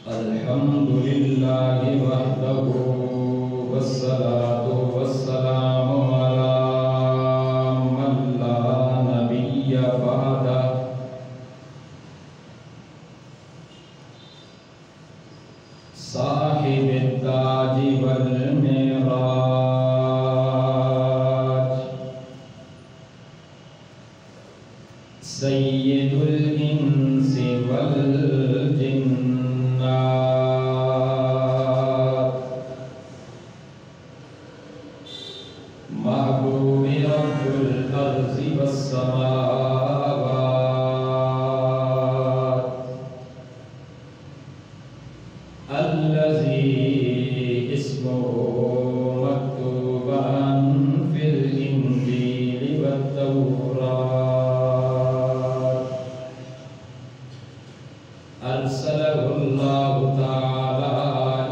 الحمد لله وحده والصلاة والسلام على من لا نبي بعده صاحب التاج والمعراج سيد الإنس والجنات محبوب رب الأرض والسماوات الذي اسمه مكتوبا في الإنجيل والتوراة أرسله الله تعالى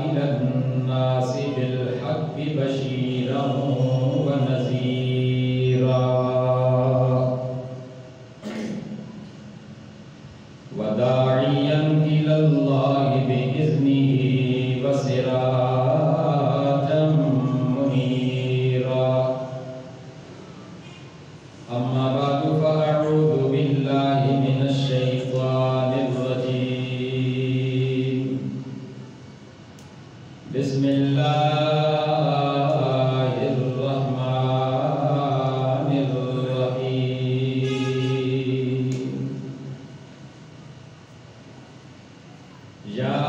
إلى الناس بالحق بشيرا ونذيرا وداعيا إلى الله بإذنه وسراجا منيرا أما بعد فأعوذ بالله من الشيطان الرجيم بسم الله الرحمن الرحيم يا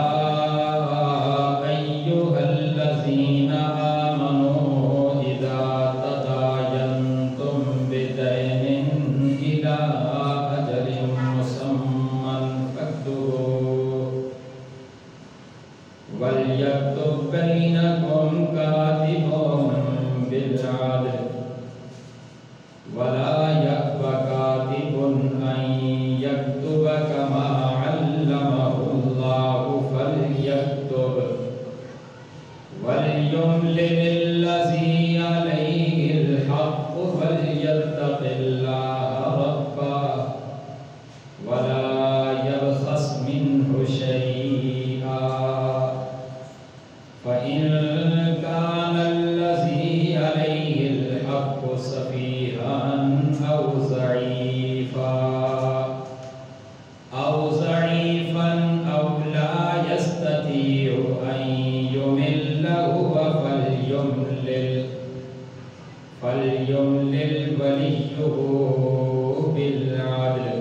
أيها الذين آمنوا إذا تداينتم بدين إلى أجل مسمى فاكتبوه وليكتب بينكم كاتب بالعدل ولا يأب كاتب أن يكتب كما علمه الله فليكتب وليملل الذي عليه الحق وليتق الله ربه ولا يبخس منه شيئا فإن كان الذي عليه الحق سفيها أو ضعيفا أو لا يستطيع أن يمل هو فليملل وليه بالعدل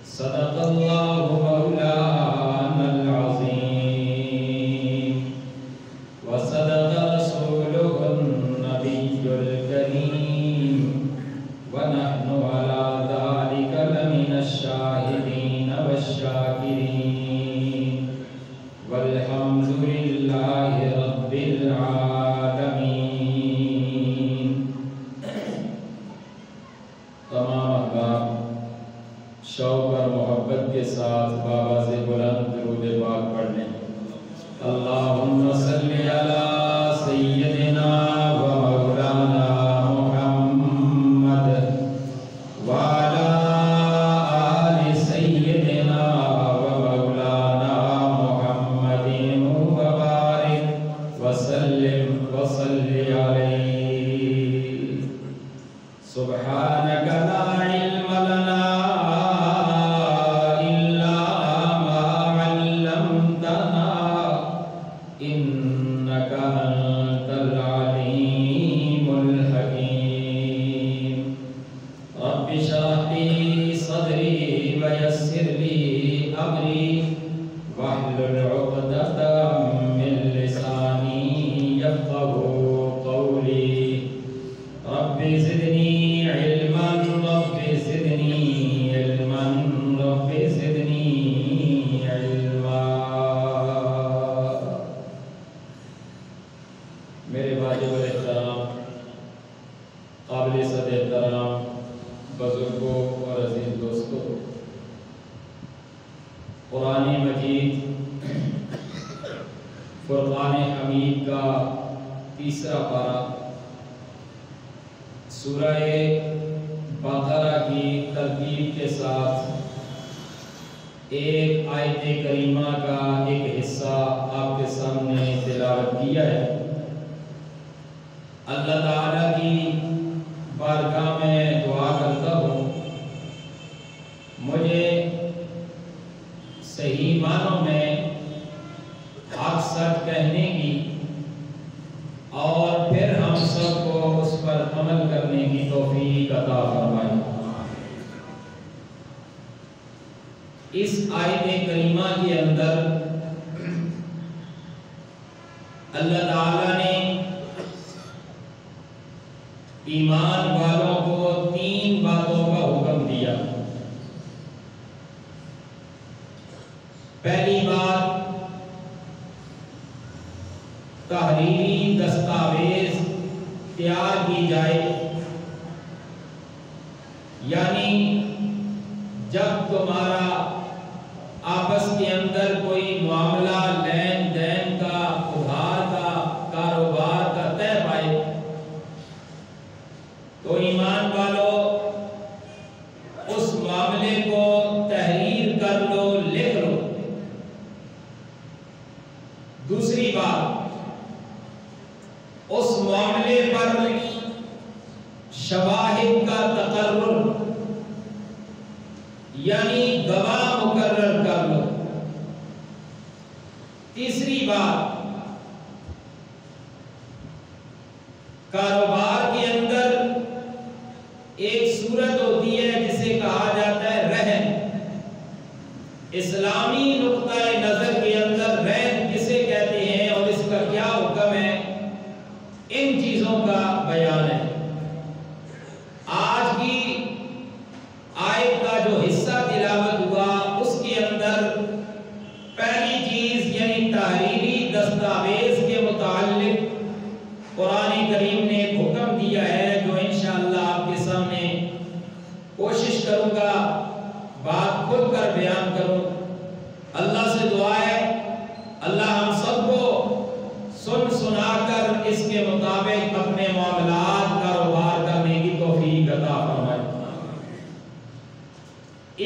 صدق الله مولانا العظيم وصدق رسوله النبي الكريم ونحن على ذلك لمن الشاهدين والشاكرين والحمد لله رب العالمين. تمام احباب شوق اور محبت کے ساتھ بابا سے بلند درود پاک پڑھ لیں. اللہم صلی علی سیدنا و مولانا محمد وعلی آل سیدنا و مولانا محمد وبارک وسلم وصلی علیہ. سبحانک لا علم لنا إلا ما علمتنا إنك أنت العليم الحكيم. رب اشرح لي صدري ويسر لي أمري واحلل عقدة من لساني يفقهوا قولي. رب زدني علما رب زدني علما رب زدني علما. میرے واجب الاحترام قابل صد احترام بزرگوں اور عزیز دوستوں، قرآن مجید فرقان حمید کا تیسرا پارہ سورہ بقرہ کی ترتیب کے ساتھ ایک آیت کریمہ کا ایک حصہ آپ کے سامنے تلاوت کیا ہے۔ اللہ تعالیٰ کی بارگاہ میں دعا کرتا ہوں مجھے صحیح معنوں میں حق سچ کہنے کی اور پھر ہم سب کو اس پر عمل کرنے کی توفیق عطا فرمائے۔ اس آیت کریمہ کے اندر اللہ تعالیٰ نے ایمان والوں کو 3 باتوں کا حکم دیا۔ پہلی بات، تحریری دستاویز تیار کی جائے، یعنی جب تمہارا آپس کے اندر کوئی معاملہ لین دین کا، ادھار کا، کاروبار کا طے پائے تو ایمان والو اس معاملے کو تحریر کر لو، لکھ لو۔ دوسری بات، اس معاملے پر شواہد کا تقرر یعنی گواہ مقرر کر لو۔ تیسری بات، کاروبار کے اندر ایک صورت ہوتی ہے جسے کہا جاتا ہے رہن۔ اسلامی نقطہ نظر کے اندر رہن کسے کہتے ہیں اور اس کا کیا حکم ہے، ان چیزوں کا بیان ہے۔ آج کی آیت کا جو حصہ تلاوت ہوا اس کے اندر پہلی چیز یعنی تحریری دستاویز کے متعلق قرآن کریم نے ایک حکم دیا ہے جو انشاءاللہ آپ کے سامنے کوشش کروں گا بات کھل کر بیان کروں۔ اللہ سے دعا ہے اللہ ہم سب کو سن سنا کر اس کے مطابق اپنے معاملات کاروبار کرنے کی توفیق عطا فرمائے۔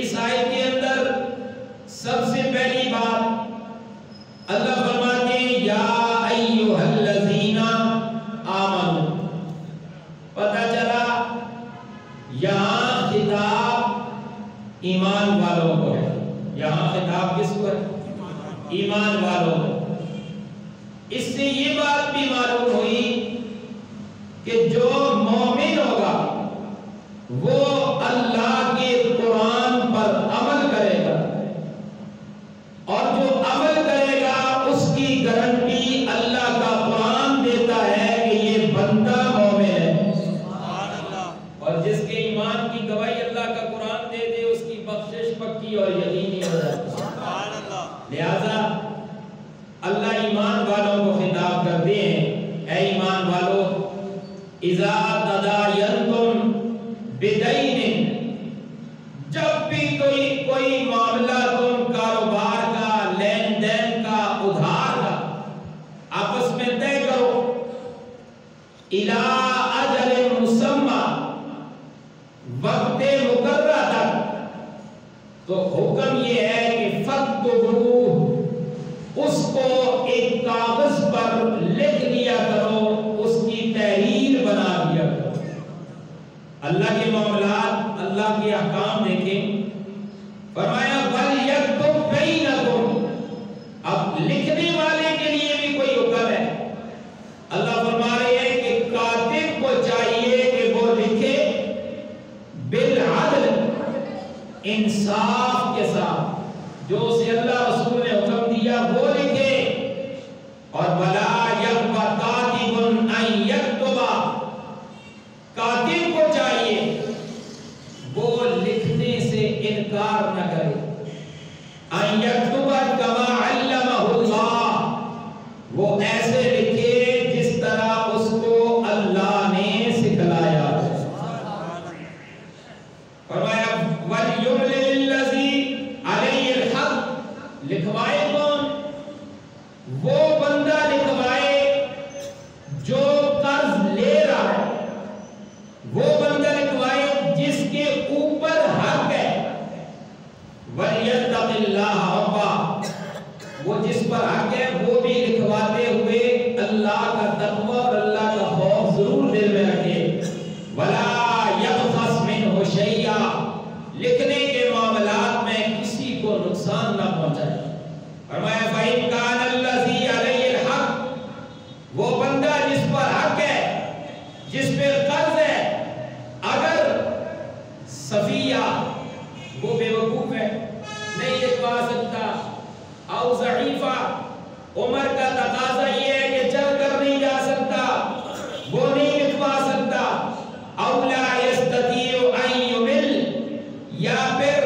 اس آیت کے اندر سب سے پہلی بات اللہ فرماتے ہیں یا ایھا الذین آمنوا۔ پتہ چلا یہاں خطاب ایمان والوں کو ہے۔ یہاں خطاب کس کو ہے؟ ایمان والوں کو۔ اس سے یہ بات بھی معلوم ہوئی کہ جو مومن ہوگا وہ اللہ کے قرآن پر عمل کرے گا، اور جو عمل کرے گا اس کی گارنٹی اللہ کا قرآن دیتا ہے کہ یہ بندہ مومن ہے۔ اور جس کے ایمان کی گواہی اللہ کا قرآن دے دے اس کی بخشش پکی اور یقینی ہو جاتی ہے۔ لہذا اللہ ایمان والوں کو خطاب کرتے ہیں اے ایمان والو اذا تداینتم بدین، جب بھی کوئی معاملہ تم کاروبار کا، لین دین کا، ادھار کا آپس میں طے کرو، الی اجل مسمی، وقت مقررہ تک، تو حکم یہ ہے کہ فاکتبوہ، اس کو ایک کاغذ پر لکھ لیا کرو، اس کی تحریر بنا دیا کرو۔ اللہ کے معاملات، اللہ کے احکام دیکھیں، فرمایا وَلْيَكْتُبْ بَيْنَكُمْ، اب لکھنے والے کے لیے بھی کوئی حکم ہے۔ اللہ فرما رہے ہیں کہ کاتب کو چاہیے کہ وہ لکھے بالعدل، انصاف کے ساتھ، جو اسے اللہ رسول نے حکم دیا وہ لکھے، اور وَلَا يَأْبَ كَاتِبٌ أَن يَكْتُبَ، کاتب کو چاہیے وہ لکھنے سے انکار نہ کرے، ان یکتب کما علمہ اللہ، وہ ایسے لکھے جس طرح اس کو اللہ نے سکھلایا۔ فرمایا وَلْيُمْلِلِ الَّذِي عَلَيْهِ الْحَقُّ، لکھوا سکتا، او ضعیفہ عمر کا تقاضا یہ ہے کہ چل کر نہیں جا سکتا، وہ نہیں لکھوا سکتا، او لا یستطیع ان یمل، یا پھر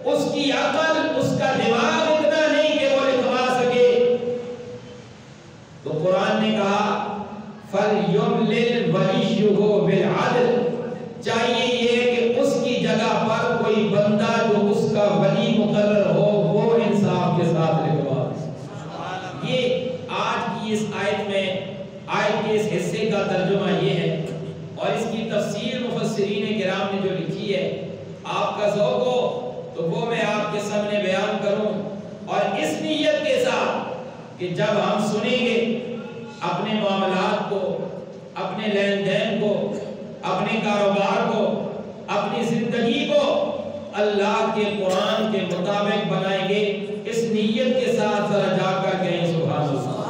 اس کی عقل، اس کا دماغ اتنا نہیں کہ وہ لکھوا سکے، تو قرآن نے کہا فَلْيُمْلِلْ وَلِيُّهُ بِالْعَدْلِ، چاہیے یہ کہ اس کی جگہ پر کوئی بندہ جو اس کا ولی مقرر ہو وہ انصاف کے ساتھ لکھوا۔ یہ آج کی اس آیت میں، آیت کے اس حصے کا ترجمہ یہ ہے، اور اس کی تفسیر مفسرین کرام نے جو لکھی ہے، آپ کا ذوق ہو تو وہ میں آپ کے سامنے بیان کروں، اور اس نیت کے ساتھ کہ جب ہم سنیں گے اپنے معاملات کو، اپنے لین دین کو، اپنے کاروبار کو، اپنی زندگی کو اللہ کے قرآن کے مطابق بنائیں گے، اس نیت کے ساتھ ذرا جا کر کہیں سبحان اللہ۔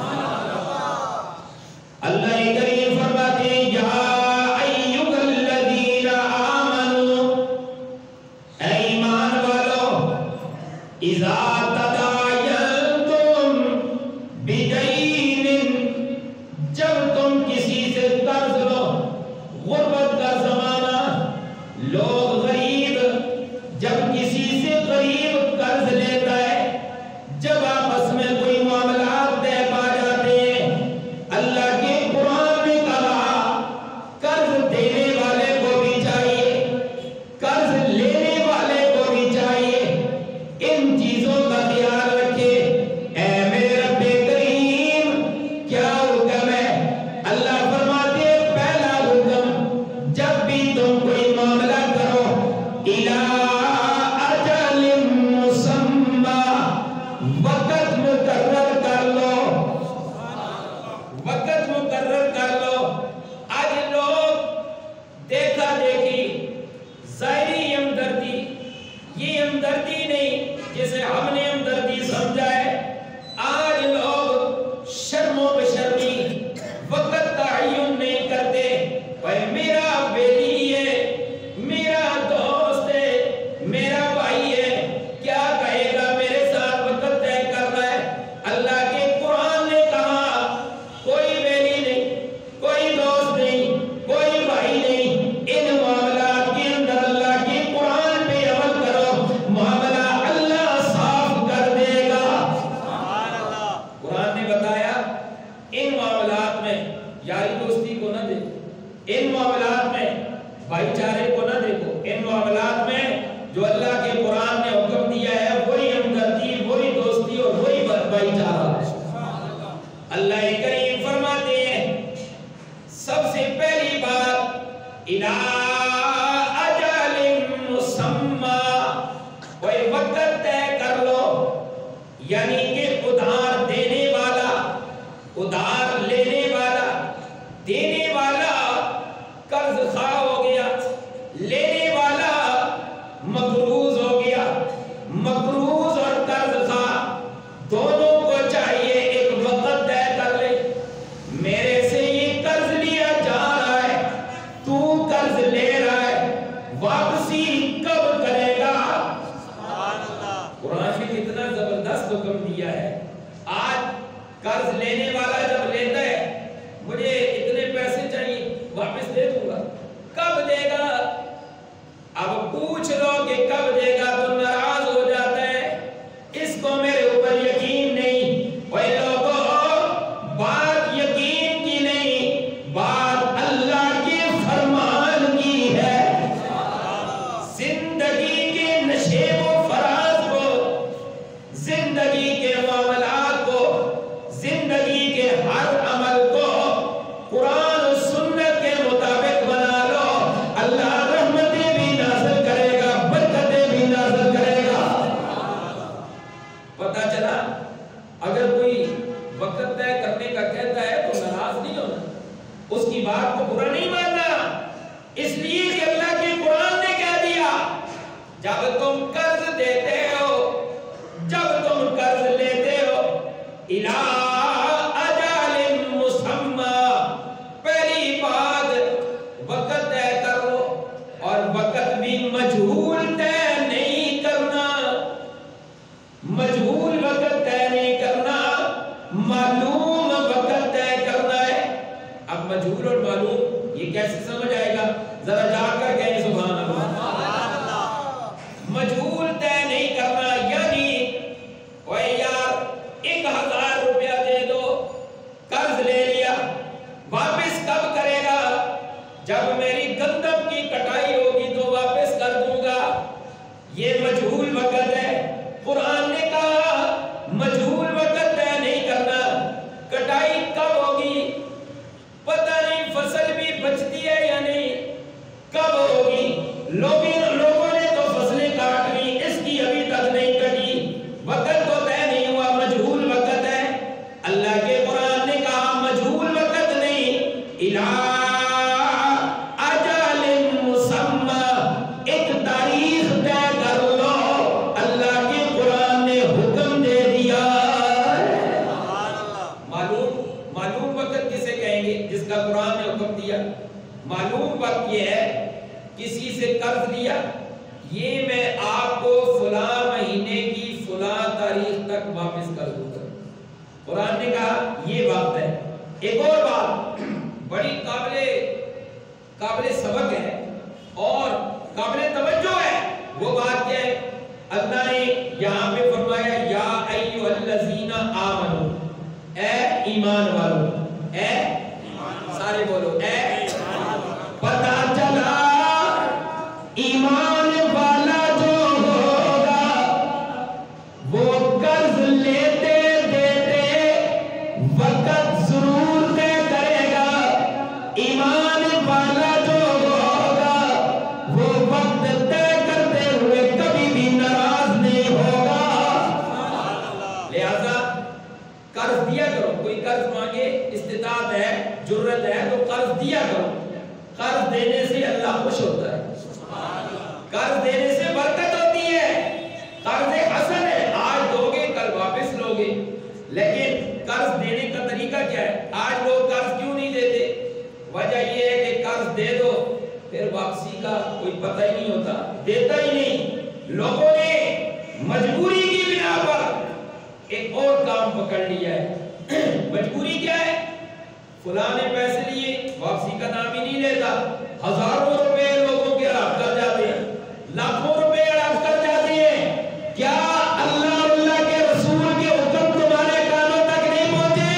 اللہ کریم فرماتے ہیں یا ایھا الذین آمنوا، اے ایمان والو، اذا تداینتم بدین، جب تم کسی سے قرض لو، غربت کا زمانہ، لوگ غریب، جب کسی سے غریب قرض لیتا ہے، جب آپس میں کوئی معاملات طے پا جاتے ہیں، اللہ کے قرآن نے کہا قرض دینے والے کو بھی چاہیے، قرض لینے والے کو بھی چاہیے ان چیزوں کا خیال رکھے۔ اے میرے رب کریم، کیا حکم ہے؟ اللہ فرماتے ہیں پہلا حکم، جب بھی تم کوئی معاملہ کرو، اِلَىٰ أَجَلٍ مُّسَمًّى، وقت مقرر کر لو، وقت مقرر کر لو۔ آج لوگ دیکھا دیکھی، ظاہری ہمدردی، یہ ہمدردی نہیں جسے ہم نے ہمدردی سمجھا ہے، آج لوگ شرم و بشرمی، وقت تعین نہیں کرتے، اے میرا بیٹی ہے، میرا دوست ہے، میرا بھائی ہے، کیا کہے گا میرے ساتھ وقت طے کرنا ہے۔ اللہ کے قرآن نے کہا کوئی بیٹی نہیں، کوئی دوست نہیں، کوئی بھائی نہیں، ان معاملات کے اندر اللہ کے قرآن پہ عمل کرو، معاملہ اللہ صاف کر دے گا۔ قرآن نے بتایا ان معاملات میں یاری دوستی کو نہ دیکھو، ان معاملات میں بھائی چارے کو نہ دیکھو، ان معاملات میں جو اللہ کے قرآن نے حکم دیا ہے وہی ہمدردی، وہی دوستی اور وہی بھائی چارہ ہے۔ اللہ کریم فرماتے ہیں سب سے پہلی بات اِلَىٰ أَجَلٍ مُّسَمًّى، کوئی وقت طے کر لو، یعنی کہ ادھار دینے والا، ادھار لینے والا، دینے والا قرض خواہ ہو گیا، لینے والا مقروض ہو گیا، مقروض اور قرض خواہ دونوں کو چاہیے ایک وقت طے کر لے، میرے سے یہ قرض لیا جا رہا ہے، تو قرض لے رہا ہے، واپسی کب کرے گا؟ قرآن نے کتنا زبردست حکم دیا ہے۔ آج قرض لینے والا جب لیتا ہے، مجھے اتنے پیسے چاہیے، واپس دے دوں گا، کب دے گا؟ اب پوچھ لو کہ کب دے گا تو ناراض ہو جاتا ہے، اس کو میرے اوپر یقین نہیں۔ وہ لوگوں، بات یقین کی نہیں، بات اللہ کے فرمان کی ہے۔ زندگی کے نشیب و فراز کو، زندگی کے معاملات کو، زندگی کے ہر عمل کو قرآن و سنت کے مطابق بنا لو، اللہ رحمتیں بھی نازل کرے گا، برکتیں بھی نازل کرے گا۔ پتہ چلا اگر کوئی وقت طے کرنے کا کہتا ہے تو ناراض نہیں ہونا، اس کی بات کو برا نہیں ماننا، اس لیے کہ اللہ کے قرآن نے کہہ دیا جب تم قرض دیتے ہو، جب تم قرض لیتے ہو، اِلَىٰ أَجَلٍ مُّسَمًّى، پہلی بات وقت طے کرو، اور وقت بھی مجہول طے نہیں کرنا، کیسے سمجھ آئے گا؟ ذرا جا کر کہیں سبحان اللہ۔ مجہول طے نہیں کرنا، یعنی اوے یار 1000 روپیہ دے دو، قرض لے لیا، واپس کب کرے گا؟ جب میری گندم کی کٹائی ہوگی تو واپس کر دوں گا۔ یہ مجہول وقت ہے۔ قرآن نے کہا مجہول وقت طے نہیں کرنا، کٹائی کب ہوگی پتہ نہیں، فصل بھی بچتی ہے یا نہیں، کب ہوگی؟ لوگوں نے تو فصلیں کاٹ لی، اس کی ابھی تک نہیں کٹی، وقت تو طے نہیں ہوا، مجہول وقت ہے۔ اللہ کے قرآن نے کہا مجہول وقت نہیں، اِلَىٰ أَجَلٍ مُّسَمًّى، ایک تاریخ طے کر لو۔ اللہ کے قرآن نے حکم دے دیا۔ معلوم وقت کسے کہیں گے؟ جس کا قرآن نے حکم دیا۔ معلوم وقت یہ ہے کسی سے قرض لیا، یہ میں آپ کو فلاں مہینے کی فلاں تاریخ تک واپس کر دوں گا۔ قرآن نے کہا یہ وقت ہے۔ ایک اور بات بڑی قابل سبق ہے اور قابل توجہ ہے، وہ بات کیا ہے؟ اللہ نے یہاں پہ فرمایا یا ایھا الذین آمنو، اے ایمان والو، اے سارے بولو اے، پتہ چلا ایمان والا جو ہوگا وہ قرض لیتے دیتے وقت ضرور طے کرے گا۔ ایمان والا جو ہوگا وہ وقت طے کرتے ہوئے کبھی بھی ناراض نہیں ہوگا۔ لہذا قرض دیا کرو، کوئی قرض مانگے، استطاعت ہے، جرت ہے تو قرض دیا کرو۔ قرض دینے سے اللہ خوش ہوتا ہے، قرض دینے سے برکت ہوتی ہے۔ قرض حسن ہے، آج دو گے کل واپس لو گے، لیکن قرض دینے کا طریقہ کیا ہے؟ آج لوگ قرض کیوں نہیں دیتے؟ وجہ یہ ہے کہ قرض دے دو پھر واپسی کا کوئی پتہ ہی نہیں ہوتا، دیتا ہی نہیں۔ لوگوں نے مجبوری کی بنا پر ایک اور کام پکڑ لیا ہے۔ مجبوری کیا ہے؟ فلاں نے پیسے لیے، واپسی کا نام ہی نہیں لیتا، ہزاروں روپے لوگوں کے ہڑپ کر جاتے ہیں، لاکھوں روپے ہڑپ کر جاتے ہیں۔ کیا اللہ اور اللہ کے رسول کے حکم تمہارے کانوں تک نہیں پہنچے؟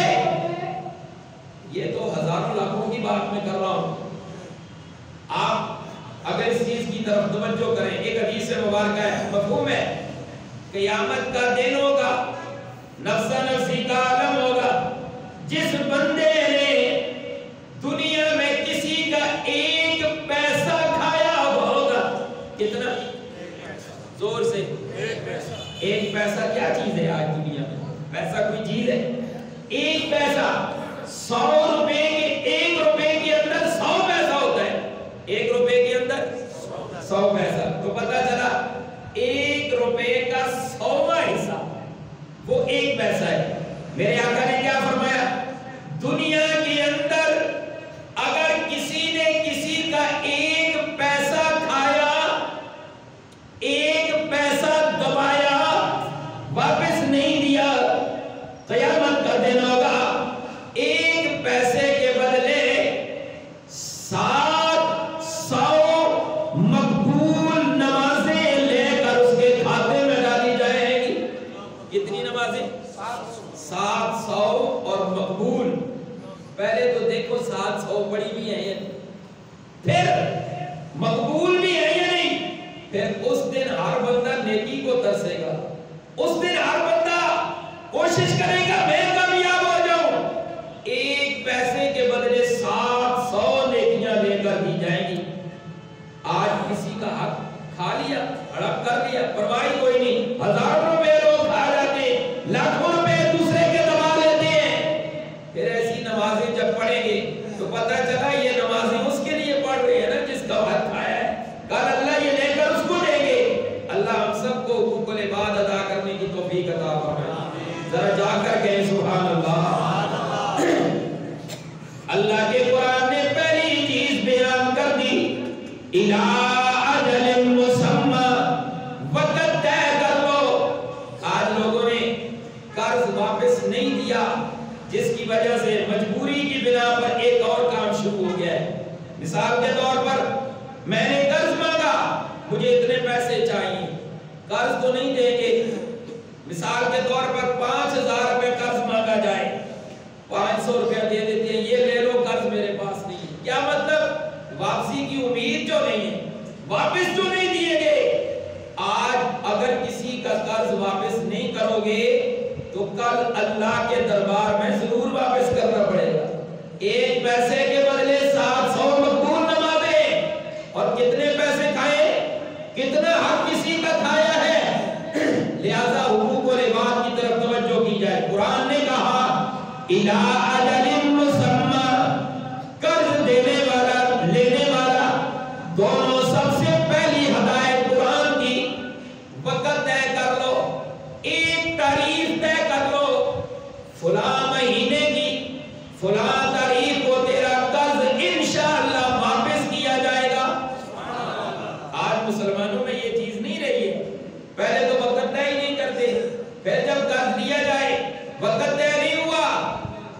یہ تو ہزاروں لاکھوں کی بات میں کر رہا ہوں۔ آپ اگر اس چیز کی طرف توجہ کریں، ایک حدیث مبارکہ ہے، مفہوم ہے، قیامت کا دن ہوگا، نفسا نفسی کا عالم ہوگا، جس بندے نے دنیا میں کسی کا ایک پیسہ کھایا ہوگا، کتنا؟ زور سے ایک پیسہ کیا چیز ہے آج دنیا میں؟ پیسہ کوئی چیز ہے؟ ایک پیسہ 100 روپے کے، 1 روپے کے اندر 100 پیسہ ہوتا ہے، 1 روپے کے اندر 100 پیسہ، تو پتہ چلا 1 روپے کا 100واں حصہ وہ 1 پیسہ ہے۔ میرے آقا نے کیا فرمایا؟ دنیا کے اندر اگر کسی نے کسی کا 1 پیسہ کھایا، 1 پیسہ دبایا، واپس نہیں دیا، قیامت کا دن ہوگا 1 پیسے کے بدلے 700 مقبول نمازیں لے کر اس کے کھاتے میں ڈالی جائیں گی۔ کتنی نمازیں؟ 700 اور مقبول۔ پہلے تو دیکھو 700 پڑھی بھی ہیں یا نہیں، پھر مقبول بھی ہے یا نہیں۔ پھر اس دن ہر بندہ نیکی کو ترسے گا، اس دن ہر بندہ کوشش کرے گا میں کامیاب ہو جاؤں۔ 1 پیسے کے بدلے 700 نیکیاں لے کر دی جائیں گی۔ آج کسی کا حق کھا لیا، ہڑپ کر لیا، پرواہ کوئی نہیں، ہزاروں روپے لوگ کھا جاتے ہیں، لاکھوں روپے دوسرے کے دبا لیتے ہیں۔ پھر ایسی نمازیں جب پڑھیں گے تو پتہ چلا یہ نمازیں اس کے لیے پڑھ رہے ہیں نا جس کا حق کھایا ہے، کل اللہ یہ لے کر اس کو دیں گے۔ اللہ ہم سب کو حقوق العباد ادا کرنے کی توفیق عطا فرمائے۔ ذرا جا کر کہیں سبحان اللہ۔ اللہ کے قرآن نے پہلی چیز بیان کر دی، اِلَىٰ أَجَلٍ مُّسَمًّى، وقت طے کر لو۔ آج لوگوں نے قرض واپس نہیں دیا، جس کی وجہ سے مجبوری کی بنا پر ایک اور کام شروع ہو گیا ہے۔ مثال کے طور پر میں نے قرض مانگا، مجھے اتنے پیسے چاہیے، قرض تو نہیں دیں گے۔ مثال کے طور پر 5000 روپے قرض مانگا جائے، 500 روپے دے دیتے ہیں، یہ لے لو قرض میرے پاس نہیں ہے۔ کیا مطلب؟ واپسی کی امید جو نہیں ہے، واپس جو نہیں دیے گے۔ آج اگر کسی کا قرض واپس نہیں کرو گے تو کل اللہ کے دربار میں ضرور واپس کرنا پڑے گا۔ ایک پیسے کے بدلے 700 مقبول نمازیں، اور کتنے پیسے کھائے، کتنا حق کسی کا کھایا ہے۔ لہذا حقوق و عباد کی طرف توجہ کی جائے۔ قرآن نے کہا اِلَىٰ أَجَلٍ مُّسَمًّى، قرض دینے والا لینے والا دونوں سب سے پہلی ہدایت قرآن کی، وقت طے کر لو، ایک تاریخ طے کر لو، فلاں مہینے کی فلاں تاریخ کو تیرا قرض انشاءاللہ واپس کیا جائے گا۔ آج مسلمانوں میں یہ چیز نہیں رہی ہے۔ پہلے تو وقت طے ہی نہیں کرتے، پھر جب قرض لیا جائے وقت طے نہیں ہوا،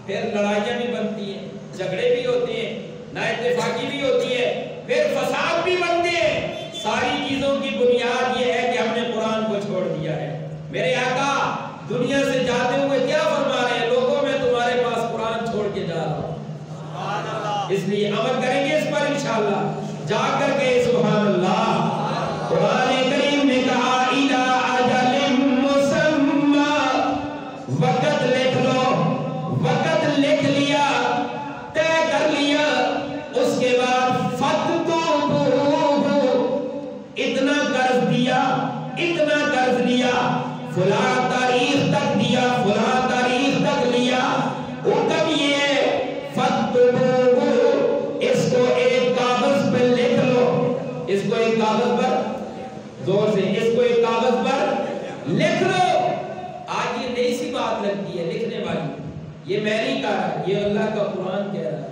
پھر لڑائیاں بھی بنتی ہیں، جھگڑے بھی ہوتے ہیں، نا اتفاقی بھی ہوتی ہے، پھر فساد بھی بنتے ہیں۔ ساری چیزوں کی بنیاد یہ ہے کہ ہم نے قرآن کو چھوڑ دیا ہے۔ میرے آقا دنیا سے جاتے ہوئے کیا فرما رہے ہیں؟ لوگوں میں تمہارے پاس قرآن چھوڑ کے جا رہا ہوں، اس لیے عمل کریں گے اس پر انشاءاللہ، جا کر کے سبحان اللہ۔ قرآن کریم نے کہا اِلَىٰ أَجَلٍ مُّسَمًّى، وقت لکھ لو، وقت لکھ لیا، طے کر لیا، اس کے بعد فَاكْتُبُوهُ، اتنا قرض دیا، اتنا قرض لیا، فلاں تاریخ تک دیا، فلاں تاریخ تک لیا، حکم یہ ہے فَاكْتُبُوهُ، اس کو ایک کاغذ پہ لکھ لو، اس کو ایک کاغذ پر زور سے، اس کو ایک کاغذ پر لکھ لو۔ آج یہ نئی سی بات لگتی ہے لکھنے والی، یہ میں نہیں کہہ رہا، یہ اللہ کا قرآن کہہ رہا ہے۔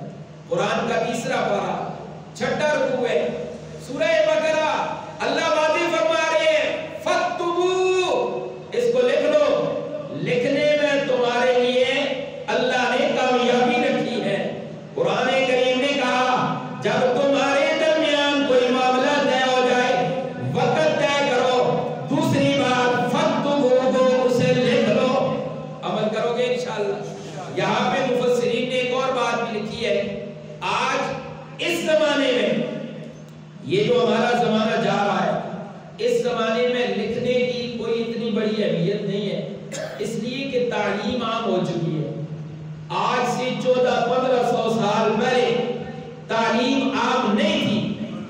قرآن کا 3 پارہ 6 رکوع ہے، سورہ بقرہ، اللہ واضح فرما رہے ہیں فَاكْتُبُوهُ، اس کو لکھ لو۔ لکھنے میں تمہارے لیے اللہ نے کامیابی رکھی ہے۔ قرآن کریم نے کہا جب تمہارے درمیان کوئی معاملہ طے ہو جائے، وقت طے کرو، دوسری بات فَاكْتُبُوهُ، اسے لکھ لو، عمل کرو گے انشاءاللہ۔ یہاں پہ مفسرین نے ایک اور بات بھی لکھی ہے، آج اس زمانے میں، یہ جو ہمارا زمانہ جا رہا ہے، اس زمانے میں لکھنے کی کوئی اتنی بڑی اہمیت نہیں ہے، اس لیے کہ تعلیم عام ہو چکی ہے۔ آج سے 1400-1500 سال پہلے تعلیم عام نہیں تھی،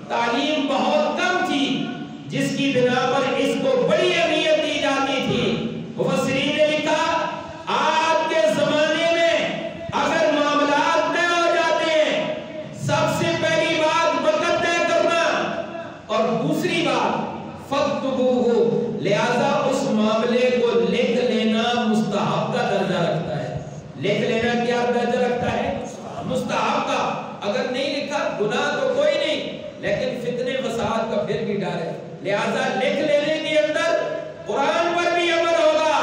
تعلیم بہت کم تھی، جس کی بنا پر اس کو بڑی اہمیت دی جاتی تھی۔ مفسرین نے لکھا آج کے زمانے میں اگر معاملات طے ہو جاتے ہیں، سب سے پہلی بات وقت طے کرنا، اور دوسری بات فَاكْتُبُوهُ، لہذا اس معاملے کو لکھ لینا مستحب کا درجہ رکھتا ہے۔ لکھ لینا کیا درجہ رکھتا ہے؟ مستحب کا۔ اگر نہیں لکھا گناہ تو کوئی نہیں، لیکن فتنے فساد کا پھر بھی ڈر ہے، لہذا لکھ لینے کے اندر قرآن پر بھی عمل ہوگا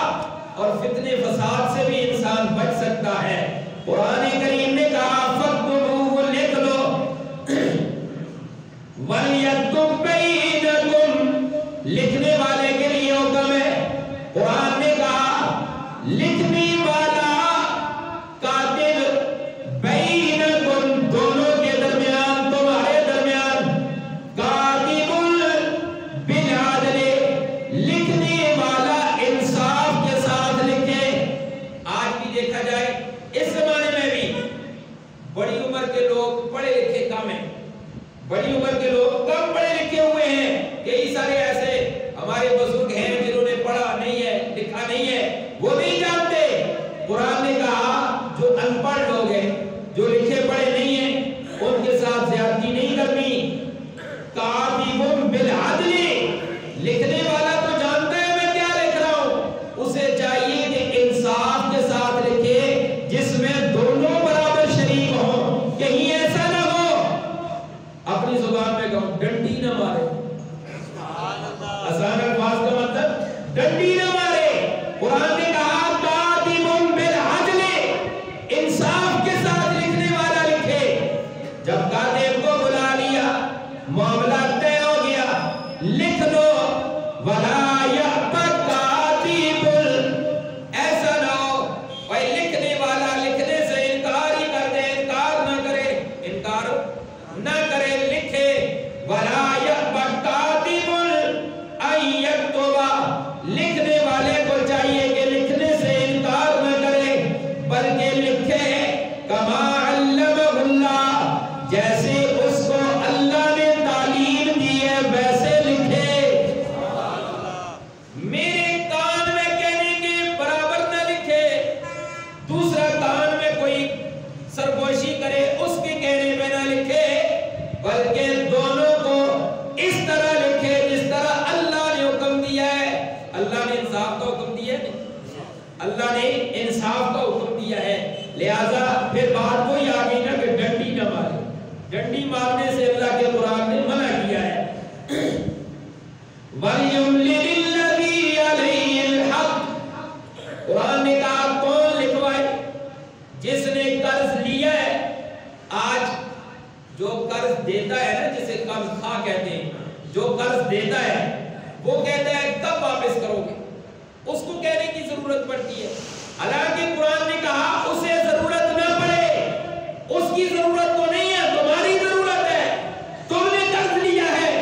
اور فتنے فساد سے بھی انسان بچ سکتا ہے۔ قرآن کریم نے کہا فَاكْتُبُوهُ، لکھ لو، وَلْيَكْتُب بَيْنَكُمْ، لکھنے والے کے لیے حکم ہے۔ قرآن نے کہا لکھنے والا کاتب بینکم، دونوں کے درمیان، تمہارے درمیان، کاتب بالعدل، لکھنے والا اللہ نے انصاف کا حکم دیا ہے، لہذا پھر بات وہی آ گئی نا کہ ڈنڈی نہ مارے، ڈنڈی مارنے سے اللہ کے قرآن نے منع کیا ہے۔ وَلْيُمْلِلِ الَّذِي عَلَيْهِ الْحَقِّ، قرآن نے کہا کون لکھوائے؟ جس نے قرض لیا ہے۔ آج جو قرض دیتا ہے نا، جسے قرض خواہ کہتے ہیں، جو قرض دیتا ہے وہ کہتا ہے کب واپس کرو گے، اس کو کہنے کی ضرورت پڑتی ہے، حالانکہ قرآن نے کہا اسے ضرورت نہ پڑے، اس کی ضرورت تو نہیں ہے، تمہاری ضرورت ہے، تم نے قرض لیا ہے۔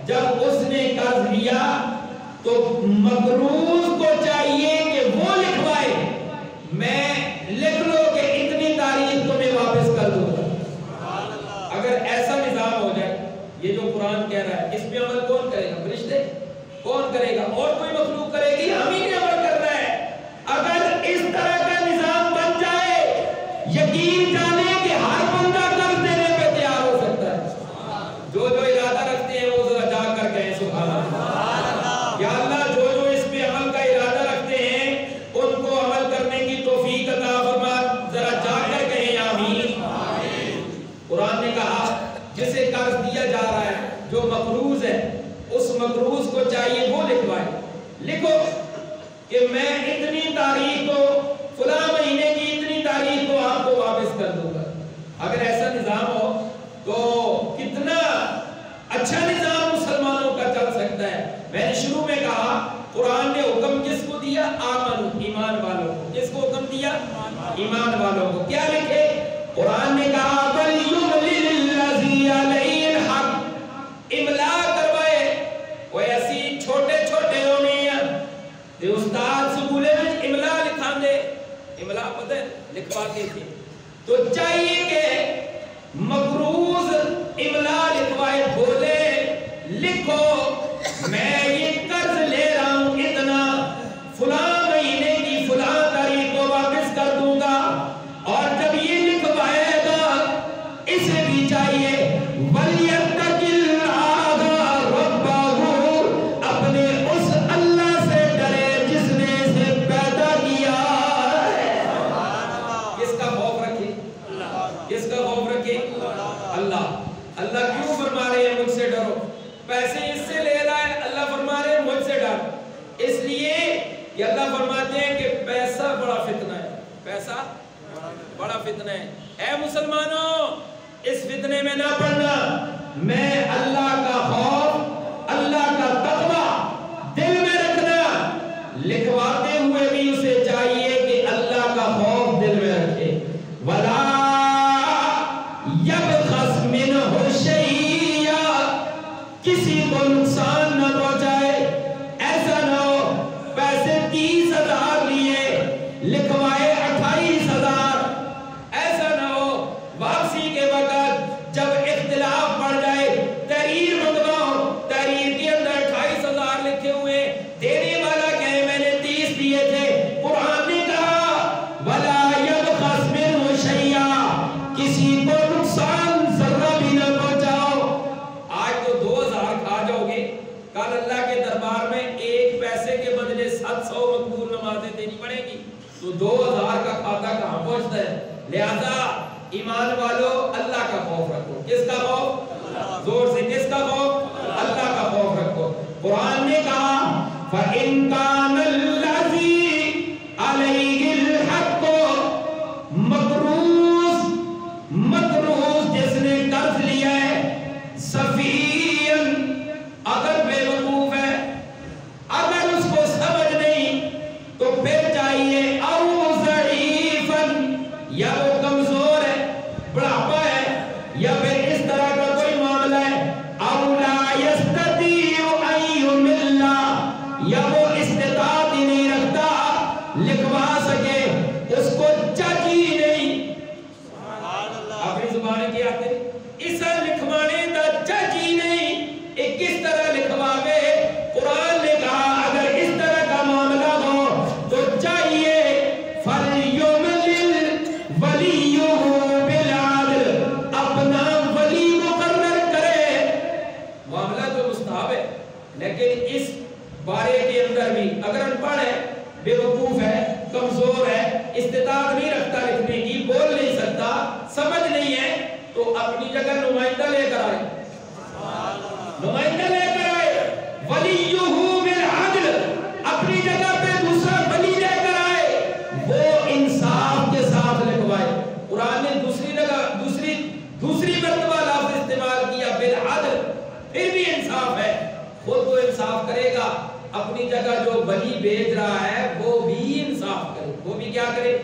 جب اس نے قرض لیا تو مقروض کو چاہیے کہ وہ لکھوائے، میں لکھ لو کہ اتنی تاریخ تمہیں واپس کر دوں گا۔ اگر ایسا نظام ہو جائے، یہ جو قرآن کہہ رہا ہے، اس پہ عمل کون کرے گا؟ فرشتے؟ کون کرے گا؟ اور کوئی مخلوق کرے گی؟ ہم ہی نے عمل کرنا ہے۔ اگر اس طرح کا نظام بن جائے، یقین جانے کہ ہر بندہ قرض دینے پہ تیار ہو سکتا ہے۔ جو جو ارادہ رکھتے ہیں وہ ذرا جا کر کہیں سبحان اللہ، یا اللہ جو جو اس پہ عمل کا ارادہ رکھتے ہیں ان کو عمل کرنے کی توفیق عطا فرما، ذرا جا کر کہیں آمین۔ قرآن نے کہا جسے قرض دیا جا رہا ہے، جو مقروض ہے، اس مقروض کو چاہیے وہ لکھوائے، لکھو کہ میں اتنی تاریخ کو، فلاں مہینے کی اتنی تاریخ کو آپ کو واپس کر دوں گا۔ اگر ایسا نظام ہو تو کتنا اچھا نظام مسلمانوں کا چل سکتا ہے۔ میں نے شروع میں کہا قرآن نے حکم کس کو دیا؟ آمنو، ایمان والوں کو۔ کس کو حکم دیا؟ ایمان والوں کو۔ کیا لکھے؟ قرآن نے کہا وَلْيُمْلِلِ الَّذِي عَلَيْهِ الْحَقِّ، املا کروائے۔ وہ ایسی چھوٹے چھوٹے ہونے ہیں کہ استاد سکولے میں املا لکھاں دے، املا پتہ ہے لکھواتے تھے، تو چاہیے کہ مقروض املا لکھوائے، بولے لکھو میں یہ قرض لے رہا ہوں اتنا، فلاں مہینے کی فلاں تاریخ کو واپس کر دوں گا۔ اور جب یہ لکھوائے گا اسے بھی چاہیے وَلْيَتَّقِ اللَّهَ رَبَّهُ، اپنے اس اللہ سے ڈرے جس نے اسے پیدا کیا ہے۔ کس کا خوف رکھے؟ کس کا خوف رکھے؟ اللہ۔ اللہ کیوں فرما رہے ہیں مجھ سے ڈرو؟ پیسے اس سے لے رہا ہے، اللہ فرما رہے ہیں مجھ سے ڈر، اس لیے کہ اللہ فرماتے ہیں کہ پیسہ بڑا فتنہ ہے، پیسہ بڑا فتنہ ہے۔ اے مسلمانوں، اس فتنے میں نہ پڑنا۔ میں اللہ کا خوف، اللہ کا تقوی دل میں رکھنا، لکھواتے ہوئے بھی اسے چاہیے کہ اللہ کا خوف دل میں رکھے۔ وَلَا يَبْخَسْ مِنْهُ شَيْئًا، کسی کو نقصان نہ پہنچائے۔ ایسا نہ ہو پیسے 30,000 لیے لکھوائے 28,000، ایسا نہ ہو واپسی کے وقت جب اختلاف بڑھ جائے تحریر منگواؤ، تحریر کے اندر 28,000 لکھے ہوئے، دینے والا کہے میں نے 30 دیے تھے۔ قرآن نے کہا وَلَا يَبْخَسْ مِنْهُ شَيْئًا، کسی کو نقصان ذرہ بھی نہ پہنچاؤ۔ آج تو 2,000 کھا جاؤ گے، کل اللہ کے دربار میں ایک پیسے کے بدلے 700 مقبول نمازیں دینی پڑے گی، تو 2,000 کا کھاتا کہاں پہنچتا ہے؟ لہذا ایمان والو اللہ کا خوف رکھو۔ کس کا خوف؟ زور سے کس کا خوف؟ اللہ کا خوف رکھو۔ قرآن نے کہا فَإِن كَانَ الَّذِي عَلَيْهِ الْحَقُّ، مقروض جس نے قرض لیا ہے، سفیہًا، اگر بے وقوف ہے، اگر اس کو سمجھ نہیں، تو پھر چاہیے او ضعیفاً، یا وہ کمزور ہے، بڑھاپا ہے، یا پھر اس طرح کا کوئی معاملہ ہے، او لا یستطیع ان یمل، یا وہ استطاعت ہی نہیں رکھتا لکھوا سکے، اس کو چچ ہی نہیں، اپنی زبان کی آتے اسا لکھوانے دا چچ ہی نہیں، ایک کس طرح لکھواوے؟ قرآن نے کہا اگر اس طرح کا معاملہ ہو تو چاہیے فَلْيُمْلِلْ وَلِيُّهُ بِالْعَدْلِ، اپنا ولی مقرر کرے۔ معاملہ تو مستحب ہے، لیکن اس بارے کے اندر بھی اگر ان پڑھ ہے، بے وقوف ہے، کمزور ہے، استطاعت نہیں رکھتا لکھنے کی، بول نہیں سکتا، سمجھ نہیں ہے، تو اپنی جگہ نمائندہ لے کر آئے، نمائندہ لے کر آئے، ولیہ بالعدل، اپنی جگہ پہ دوسرا ولی لے کر آئے، وہ انصاف کے ساتھ لکھوائے۔ قرآن نے دوسری جگہ دوسری مرتبہ لفظ استعمال کیا بالعدل، پھر بھی انصاف ہے، خود تو انصاف کرے گا، اپنی جگہ جو ولی بھیج رہا ہے وہ بھی انصاف کرے، وہ بھی کیا کرے؟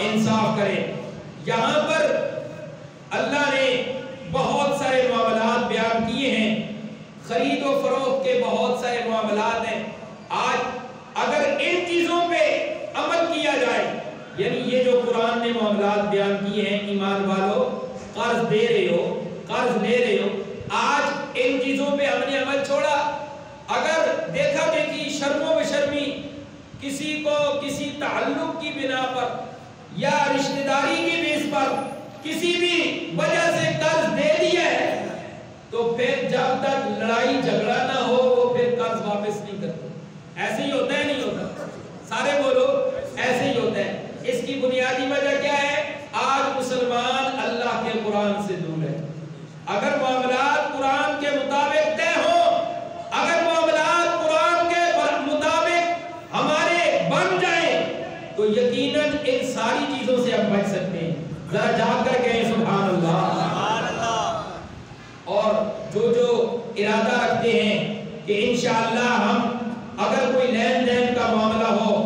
انصاف کرے۔ یہاں پر اللہ نے بہت سارے معاملات بیان کیے ہیں، خرید و فروخت کے بہت سارے معاملات ہیں۔ آج اگر ان چیزوں پہ عمل کیا جائے، یعنی یہ جو قرآن نے معاملات بیان کیے ہیں، ایمان والو قرض دے رہے ہو، قرض لے رہے ہو، آج ان چیزوں پہ ہم نے عمل چھوڑا، اگر دیکھا دیکھی شرم و بشرمی کسی کو کسی تعلق کی بنا پر یا رشتہ داری کی بیس پر کسی بھی وجہ سے قرض دے دیا ہے، تو پھر جب تک لڑائی جھگڑا نہ ہو وہ پھر قرض واپس نہیں کرتے۔ ایسے ہی ہوتا ہے نہیں ہوتا؟ سارے بولو ایسے ہی ہوتا ہے۔ اس کی بنیادی وجہ کیا ہے؟ آج مسلمان اللہ کے قرآن سے دور ہے۔ اگر معاملات قرآن کے مطابق طے ہوں، اگر معاملات قرآن کے مطابق ہمارے بن جائیں، تو یقیناً ان ساری چیزوں سے ہم بچ سکتے ہیں۔ ذرا جاگ کر کہیں سبحان اللہ۔ اور جو ارادہ رکھتے ہیں کہ انشاءاللہ ہم اگر کوئی لین دین کا معاملہ ہو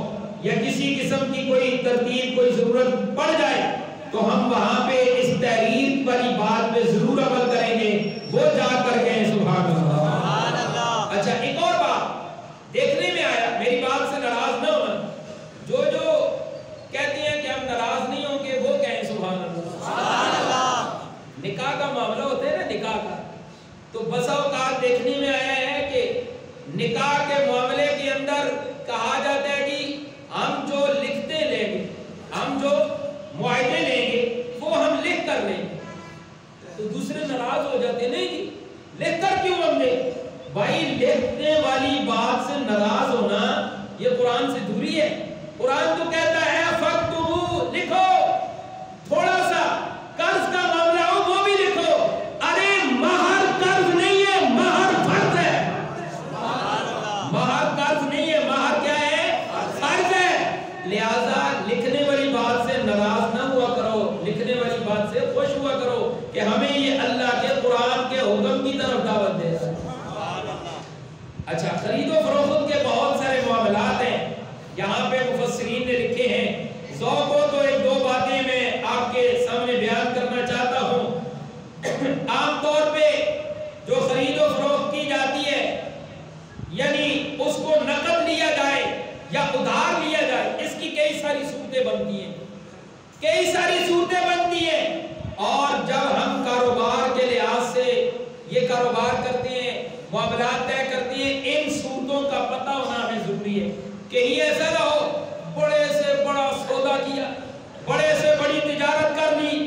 یا کسی قسم کی کوئی ترتیب کوئی ضرورت پڑ جائے تو ہم وہاں پہ اس تحریر والی بات پہ ضرور عمل کریں گے، وہ جا کر گئے سبحان اللہ۔ اچھا ایک اور بات دیکھنے میں آیا، میری بات سے ناراض نہ ہونا، جو کہتے ہیں کہ ہم ناراض نہیں ہوں گے وہ کہیں سبحان اللہ۔ نکاح کا معاملہ ہوتا ہے نا، نکاح کا، تو بسا اوقات دیکھنے میں آیا ہے کہ نکاح کے معاملے کے اندر کہا جاتا ہے جی ہم جو لکھتے لیں گے، ہم جو معاہدے لیں گے وہ ہم لکھ کر لیں گے، تو دوسرے ناراض ہو جاتے نہیں جی لکھ کر کیوں ہم دیں؟ بھائی لکھنے والی بات سے ناراض ہونا یہ قرآن سے دوری ہے۔ قرآن تو کہتا ہے فَاكْتُبُوا، لکھو، تھوڑا سا قرض کا معاملہ ہو وہ بھی لکھو، ارے مہر قرض نہیں ہے، مہر فرض ہے، مہر قرض نہیں ہے، مہر کیا ہے؟ فرض ہے۔ لہذا لکھنے والی بات سے ناراض نہ ہوا کرو، لکھنے والی بات سے خوش ہوا کرو کہ ہمیں یہ اللہ کے قرآن کے حکم کی طرف دعوت دے رہا ہے۔ اچھا خرید و فروخت کے بہت سارے معاملات ہیں، یہاں پہ مفسرین نے لکھے ہیں، ذوق ہو تو ایک دو باتیں میں آپ کے سامنے بیان کرنا چاہتا ہوں۔ عام طور پہ جو خرید و فروخت کی جاتی ہے، یعنی اس کو نقد لیا جائے یا ادھار لیا جائے، اس کی کئی ساری صورتیں بنتی ہیں، کئی ساری صورتیں بنتی ہیں، اور جب ہم کاروبار کے لحاظ سے یہ کاروبار کرتے ہیں، معاملات طے کرتے ہیں، ان صورتوں کا پتہ ہونا ہمیں ضروری ہے۔ کہیں ایسا نہ ہو بڑے سے بڑا سودا کیا، بڑے سے بڑی تجارت کر لی،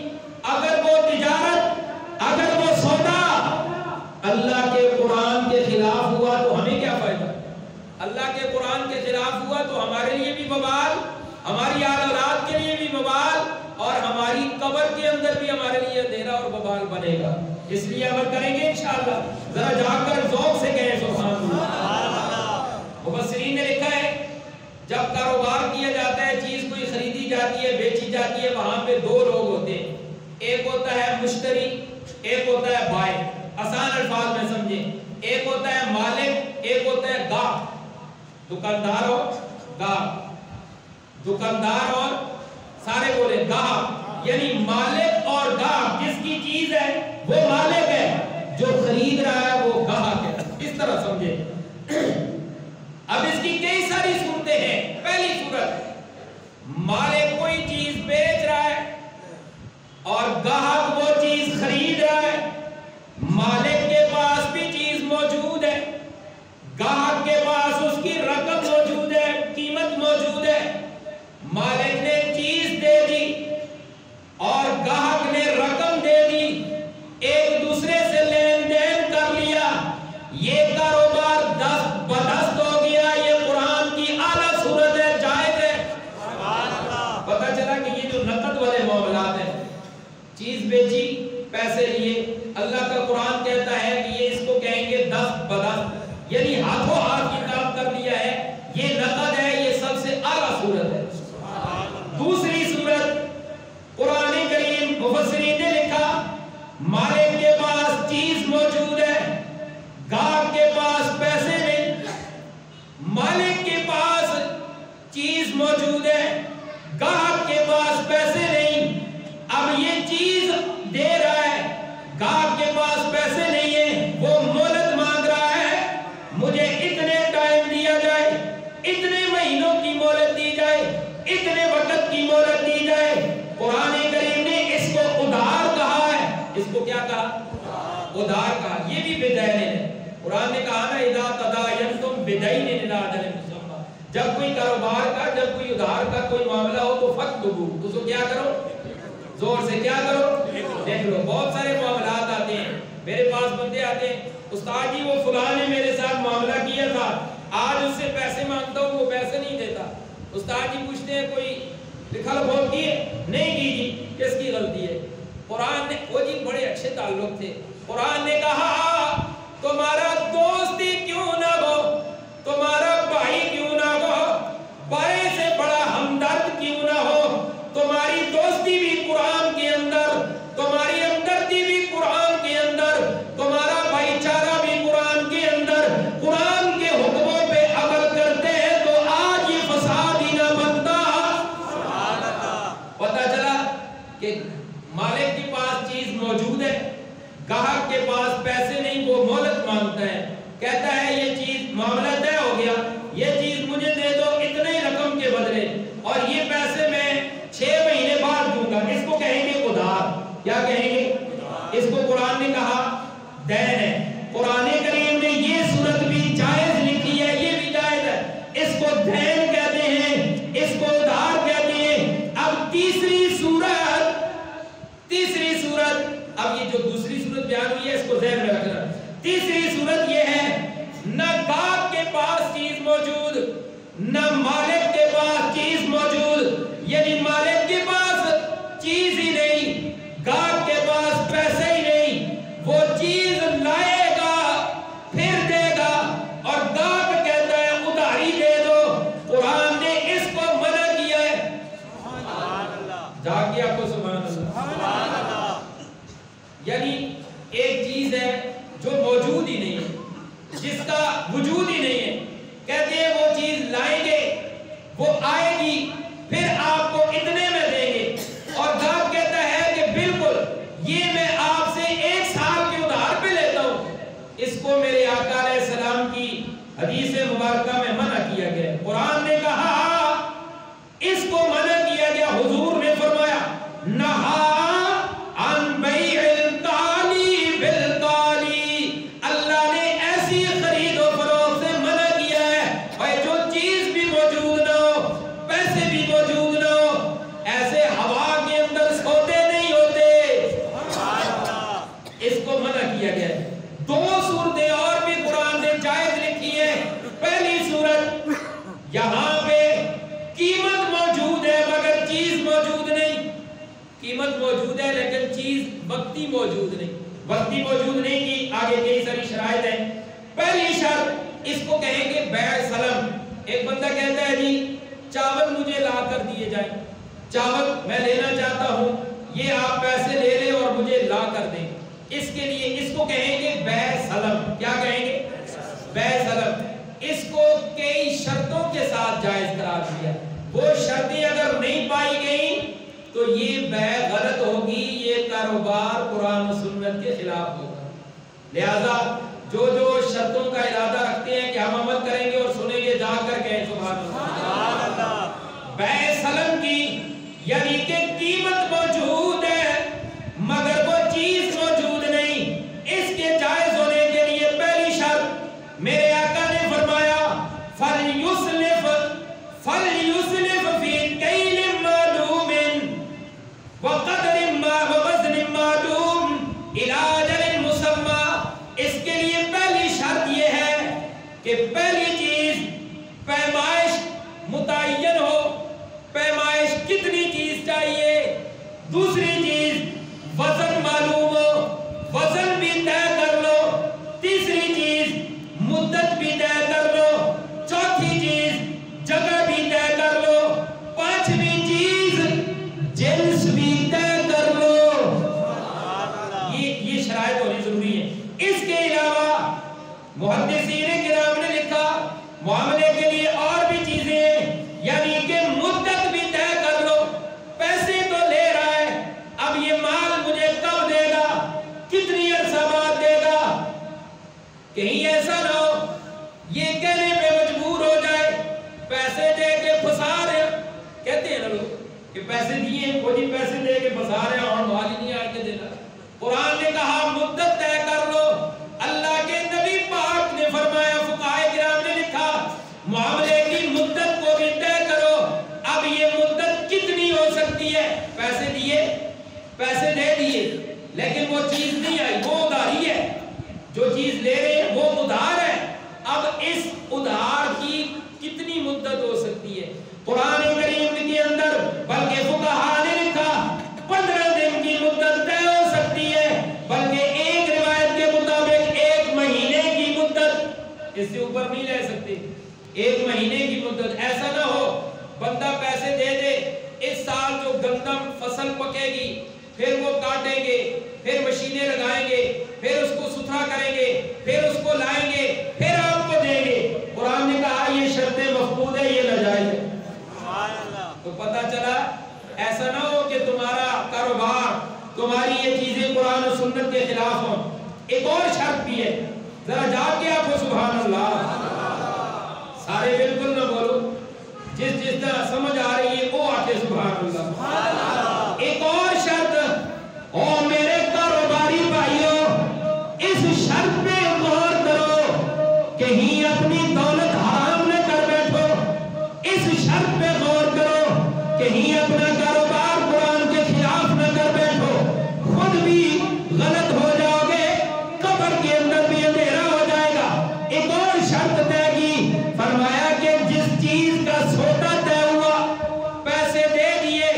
اگر وہ تجارت، اگر وہ سودا اللہ کے قرآن کے خلاف ہوا تو ہمیں کیا فائدہ؟ اللہ کے قرآن کے خلاف ہوا تو ہمارے لیے بھی وبال، ہماری آل اولاد کے لیے بھی وبال، اور ہماری قبر کے اندر بھی ہمارے لیے اندھیرا اور وبال بنے گا۔ اس لیے عمل کریں گے انشاءاللہ۔ ذرا جا کر ذوق سے کہیں سبحان اللہ۔ مفسرین نے لکھا ہے جب کاروبار کیا جاتا ہے، چیز کوئی خریدی جاتی ہے، بیچی جاتی ہے، وہاں پہ دو لوگ ہوتے ہیں، ایک ہوتا ہے مشتری، ایک ہوتا ہے بائع۔ آسان الفاظ میں سمجھیں، ایک ہوتا ہے مالک، ایک ہوتا ہے گاہک۔ دکاندار اور گاہک، دکاندار اور سارے بولے گاہک، یعنی مالک اور گاہک، جس کی چیز ہے وہ مالک ہے، جو خرید رہا ہے وہ گاہک ہے، اس طرح سمجھے۔ اب اس کی کئی ساری صورتیں ہیں۔ پہلی صورت، مالک کوئی چیز بیچ رہا ہے اور گاہک وہ چیز خرید رہا ہے، مالک کے پاس بھی چیز موجود ہے، گاہک کے پاس اس کی رقم موجود ہے، قیمت موجود ہے، مالک نے چیز دے دی اور گاہک نے رقم دے دی، ایک دوسرے سے لین دین کر لیا، یہ کاروبار دست بدست ہو گیا، یہ قرآن کی اعلیٰ صورت ہے، جائز ہے۔ کوئی معاملہ ہو تو فَاكْتُبُوا، اس کو کیا کرو؟ زور سے کیا کرو؟ دیکھ لو بہت سارے معاملات آتے ہیں، میرے پاس بندے آتے ہیں، استاد جی وہ فلاں نے میرے ساتھ معاملہ کیا تھا، آج اس سے پیسے مانگتا ہوں وہ پیسے نہیں دیتا۔ استاد جی پوچھتے ہیں کوئی لکھا لکھوٹ کی ہے؟ نہیں کی جی، کس کی غلطی ہے؟ قرآن نے، وہ جی بڑے اچھے تعلق تھے، قرآن نے کہا تمہارا دوست ہی کیوں نہ ہو، تمہارا بھائی کیوں نہ ہو، بڑے سے بڑا ہمدرد کیوں نہ ہو، تمہاری دوستی بھی قرآن کے اندر، تمہاری ہمدردی بھی قرآن کے اندر، تمہارا بھائی چارہ بھی قرآن کے اندر، قرآن کے حکموں پہ عمل کرتے ہیں تو آج یہ فساد ہی نہ بنتا۔ پتہ چلا کہ مالک کے پاس چیز موجود ہے، گاہک کے پاس پیسے نہیں، وہ مہلت مانگتا ہے، کہتا ہے یہ چیز معاملہ طے ہو گیا، یہ چیز مجھے دے دو اتنے رقم کے بدلے، اور یہ پیسے میں 6 مہینے بعد دوں گا، اس کو کہیں گے ادھار۔ کیا کہیں گے؟ اس کو قرآن نے کہا دین ہے۔ قرآن کریم نے یہ صورت بھی جائز لکھی ہے، یہ بھی جائز ہے، اس کو دین کہتے ہیں، اس کو ادھار کہتے ہیں۔ اب تیسری صورت، اب یہ جو دوسری صورت بیان ہوئی ہے اس کو ذہن میں رکھنا، تیسری صورت یہ ہے نہ گاہک کے پاس چیز موجود، نہ مالک کے پاس چیز موجود، یعنی مالک کے پاس چیز ہی نہیں، گاہک کے پاس پیسے ہی نہیں، وہ چیز لائے گا پھر دے گا، اور گاہک کہتا ہے ادھاری دے دو۔ قرآن نے اس کو منع کیا ہے۔ جا کے آپ کو سبحان اللہ، یعنی ایک چیز ہے جو موجود ہی نہیں ہے، جس کا وجود ہی نہیں ہے، کہتے ہیں وہ چیز لائیں گے، وہ آئے گی، پھر آپ کو اتنے میں دیں گے، اور گاہک کہتا ہے کہ بالکل یہ میں آپ سے 1 سال کے ادھار پہ لیتا ہوں۔ اس کو میرے آقا علیہ السلام کی حدیث مبارکہ میں منع کیا گیا۔ قرآن نے کہا اس کو منع کیا گیا، حضور نے فرمایا نہا عن بیع القالی بالقالی، اللہ نے ایسی خرید و فروخت سے منع کیا ہے، اور جو چیز بھی موجود نہ ہو، پیسے بھی موجود نہ ہو، ایسے ہوا کے اندر سودے نہیں ہوتے، اس کو منع کیا گیا ہے۔ 2 صورتیں اور بھی قرآن نے جائز لکھی ہے۔ پہلی صورت، یہاں پہ قیمت موجود ہے مگر چیز موجود نہیں، قیمت موجود ہے لیکن چیز وقتی موجود نہیں، وقتی موجود نہیں کی آگے کئی ساری شرائط ہیں۔ پہلی شرط اس کو کہیں گے بیع سلم۔ ایک بندہ کہتا ہے جی چاول مجھے لا کر دیے جائیں، چاول میں لینا چاہتا ہوں، یہ آپ پیسے لے لیں اور مجھے لا کر دیں، اس کے لیے اس کو کہیں گے بیع سلم۔ کیا کہیں گے؟ بیع سلم۔ اس کو کئی شرطوں کے ساتھ جائز قرار دیا، وہ شرطیں اگر نہیں پائی گئیں تو یہ بیع غلط ہوگی، یہ کاروبار قرآن و سنت کے خلاف ہوگا۔ لہذا جو شرطوں کا ارادہ رکھتے ہیں کہ ہم عمل کریں گے اور سنیں گے، جا کر کہیں سبحان اللہ۔ بیع سلم کی یعنی کہ قیمت موجود ہے مگر وہ چیز موجود نہیں، اس کے جائز ہونے کے لیے پہلی شرط میرے آقا نے فرمایا فَلْيُسْلِفْ فِي كَيْلٍ مَّعْلُومٍ وَقَدْرٍ وَوَزْنٍ مَّعْلُومٍ إِلَىٰ أَجَلٍ مُّسَمًّى۔ اس کے لیے پہلی شرط یہ ہے کہ پہلی چیز پیمائش متعین ہو، پیمائش کتنی چیز چاہیے، دوسری چیز وزن معلوم ہو، وزن بھی طے کر لو، تیسری چیز مدت بھی طے کر لو، چوتھی چیز جگہ بھی طے کر لو، پانچویں چیز جنس بھی طے کر لو۔ یہ شرائط ہونی ضروری ہے۔ اس کے علاوہ محدثین کرام نے لکھا معاملے کے لیے اور بھی چیزیں ہیں، یعنی کہ مدت بھی طے کر لو، پیسے تو لے رہا ہے، اب یہ مال مجھے کب دے گا، کتنی عرصہ بعد دے گا، کہیں ایسا نہ ہو یہ کہنے پہ مجبور ہو جائے پیسے دے کے پھنسا رہے ہیں۔ کہتے ہیں نا لوگ کہ پیسے دیے ہیں، وہ جی پیسے دے کے پھنسا رہے ہیں اور مال ہی نہیں آ کے دینا۔ قرآن نے کہا مدت طے کر لو، اللہ کے نبی پاک نے فرمایا، فقہائے کرام نے لکھا معاملے کی مدت کو بھی طے کرو۔ اب یہ مدت پیسے دیے، پیسے دے دیے، لیکن وہ چیز نہیں آئی، وہ ادھاری ہے، جو چیز لے رہے ہیں وہ ادھار ہے۔ اب اس ادھار کی کتنی مدت ہو سکتی ہے؟ قرآن کریم کے اندر بلکہ فقہاء نے لکھا 15 دن کی مدت طے ہو سکتی ہے، بلکہ ایک روایت کے مطابق 1 مہینے کی مدت، اس سے اوپر نہیں لے سکتے، 1 مہینے کی مدت۔ ایسا نہ ہو بندہ پیسے دے دے، اس سال جو گندم فصل پکے گی پھر وہ کاٹیں گے، پھر مشینیں لگائیں گے، پھر اس کو ستھرا کریں گے، پھر اس کو لائیں گے، پھر آپ کو دیں گے۔ قرآن نے کہا یہ شرط مفقود ہے، یہ ناجائز ہے۔ تو پتہ چلا ایسا نہ ہو کہ تمہارا کاروبار، تمہاری یہ چیزیں قرآن و سنت کے خلاف ہوں۔ ایک اور شرط بھی ہے، ذرا جاگ کے آپ کو سبحان اللہ، سارے بالکل نہ بولو، جس طرح سمجھ آ رہی ہے وہ آتے سبحان اللہ۔ ایک اور شرط، او میرے کاروباری بھائیوں، اس شرط پہ غور کرو، کہیں اپنی دولت حرام نہ کر بیٹھو، اس شرط پہ غور کرو، کہیں اپنا کاروبار قرآن کے خلاف نہ کر بیٹھو، خود بھی غلط ہو جاؤ گے، قبر کے اندر بھی اندھیرا ہو جائے گا۔ ایک اور شرط طے کی، فرمایا کہ جس چیز کا سودا طے ہوا، پیسے دے دیے،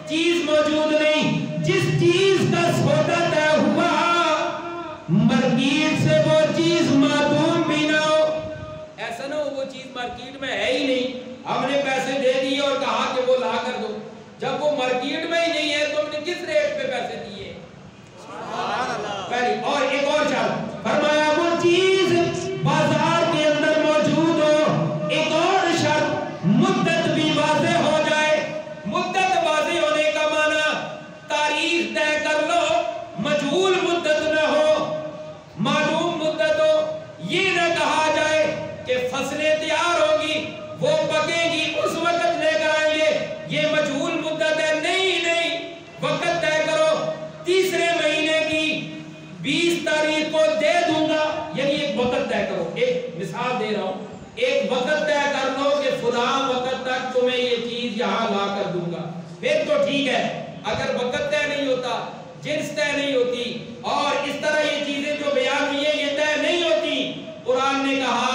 چیز موجود نہیں، جس چیز کا سودا طے ہوا مارکیٹ سے وہ چیز معدوم بھی نہ ہو۔ ایسا نہ ہو وہ چیز مارکیٹ میں ہے ہی نہیں، ہم نے پیسے دے دیے اور کہا کہ وہ لا کر دو، جب وہ مارکیٹ میں ہی نہیں ہے تو ہم نے کس ریٹ پہ پیسے دیے؟ پہلی اور ایک اور شرط فرمایا وہ چیز بازار کے اندر موجود ہو۔ ایک اور شرط مدت بھی واضح ہو جائے۔ مدت واضح ہونے کا معنی تاریخ طے کر لو، مجہول مدت نہ ہو، معلوم مدت ہو۔ یہ نہ کہا جائے کہ فصلیں تیار ہوگی، وہ پکیں گی، اس وقت لے کر آئیں گے، یہ مجہول مدت ہے۔ نہیں، وقت طے کرو، تیسرے مہینے کی 20 تاریخ کو دے دوں گا، یعنی ایک وقت طے کرو۔ ایک مثال دے رہا ہوں، ایک وقت طے کر لو کہ فلاں وقت تک تمہیں یہ چیز یہاں لا کر دوں گا، پھر تو ٹھیک ہے۔ اگر وقت طے نہیں ہوتا، جنس طے نہیں ہوتی، اور اس طرح یہ چیزیں جو بیان ہوئی ہیں یہ طے نہیں ہوتی، قرآن نے کہا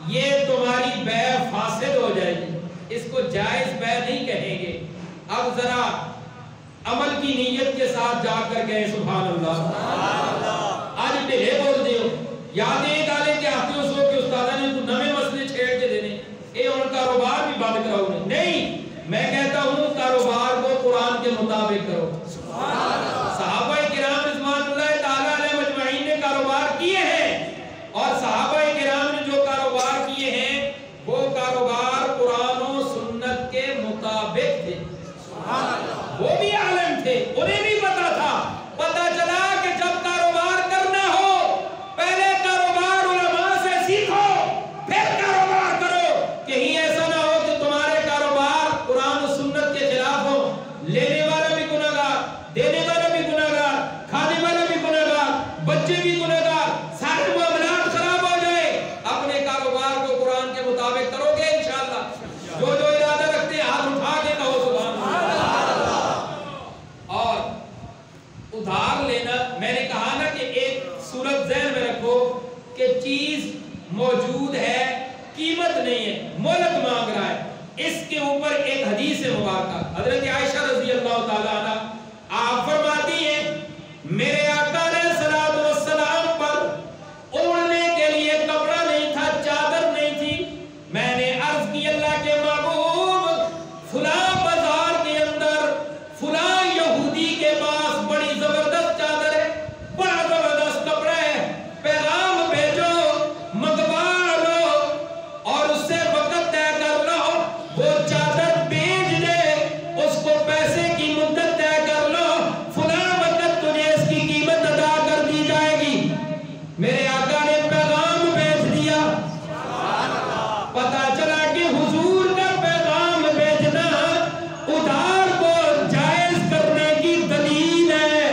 یہ تمہاری بیع فاسد ہو جائے گی، اس کو جائز بیع نہیں کہیں گے۔ اب ذرا عمل کی نیت کے ساتھ جا کر گئے سبحان اللہ۔ آج ڈھیلے بول دیو، یادیں ڈالے کہ آتے ہو سو کہ استادہ نے تو نئے مسئلے چھیڑ کے دینے، اے ان کاروبار بھی بند کراؤ نہیں، میں کہتا ہوں کاروبار کو قرآن کے مطابق کرو۔ صحابہ کرام رضوان اللہ تعالیٰ علیہ مجمعین نے کاروبار کیے ہیں، اور صحابہ کرام نے جو کاروبار کیے ہیں وہ کاروبار قرآن و سنت کے مطابق تھے۔ وہ بھی عالم تھے، انہیں بھی پتا تھا۔ پتا چلا کہ جب کاروبار کرنا ہو پہلے کاروبار علماء سے سیکھو، پھر کاروبار کرو۔ کہیں ایسا نہ ہو کہ تمہارے کاروبار قرآن و سنت کے خلاف ہو، لینے والا بھی گناہگار، دینے والا بھی گناہگار، کھانے والا بھی گناہگار، بچے بھی گناہگار، سارے معاملات خراب ہو جائے۔ اپنے کاروبار کو قرآن کے مطابق کرو گے انشاءاللہ۔ جو ارادہ رکھتے ہیں ہاتھ اٹھا کے کہو سبحان اللہ۔ اور ادھار لینا، میں نے کہا نا کہ ایک صورت ذہن میں رکھو کہ چیز موجود ہے، قیمت نہیں ہے، مہلت مانگ رہا ہے، اس کے اوپر ایک حدیث مبارکہ حضرت عائشہ رضی اللہ تعالیٰ عنہ آپ فرماتی ہیں میرے آقا علیہ الصلوۃ والسلام پر اوڑھنے کے لیے کپڑا نہیں تھا، چادر نہیں تھی۔ میں نے عرض کی اللہ کے محبوب فلاں بازار کے اندر فلاں یہودی کے پاس بڑی زبردست چادر ہے، بڑا زبردست کپڑا ہے، پیغام بھیجو، منگوا لو اور اس سے وقت طے کر لو، وہ چادر بیچ دے، اس کو پیسے کی مدت طے کر لو، فلاں وقت تجھے اس کی قیمت ادا کر دی جائے گی۔ میرے آقا نے پیغام بھیج دیا۔ پتا چلا کہ حضور کا پیغام بھیجنا ادھار کو جائز کرنے کی دلیل ہے،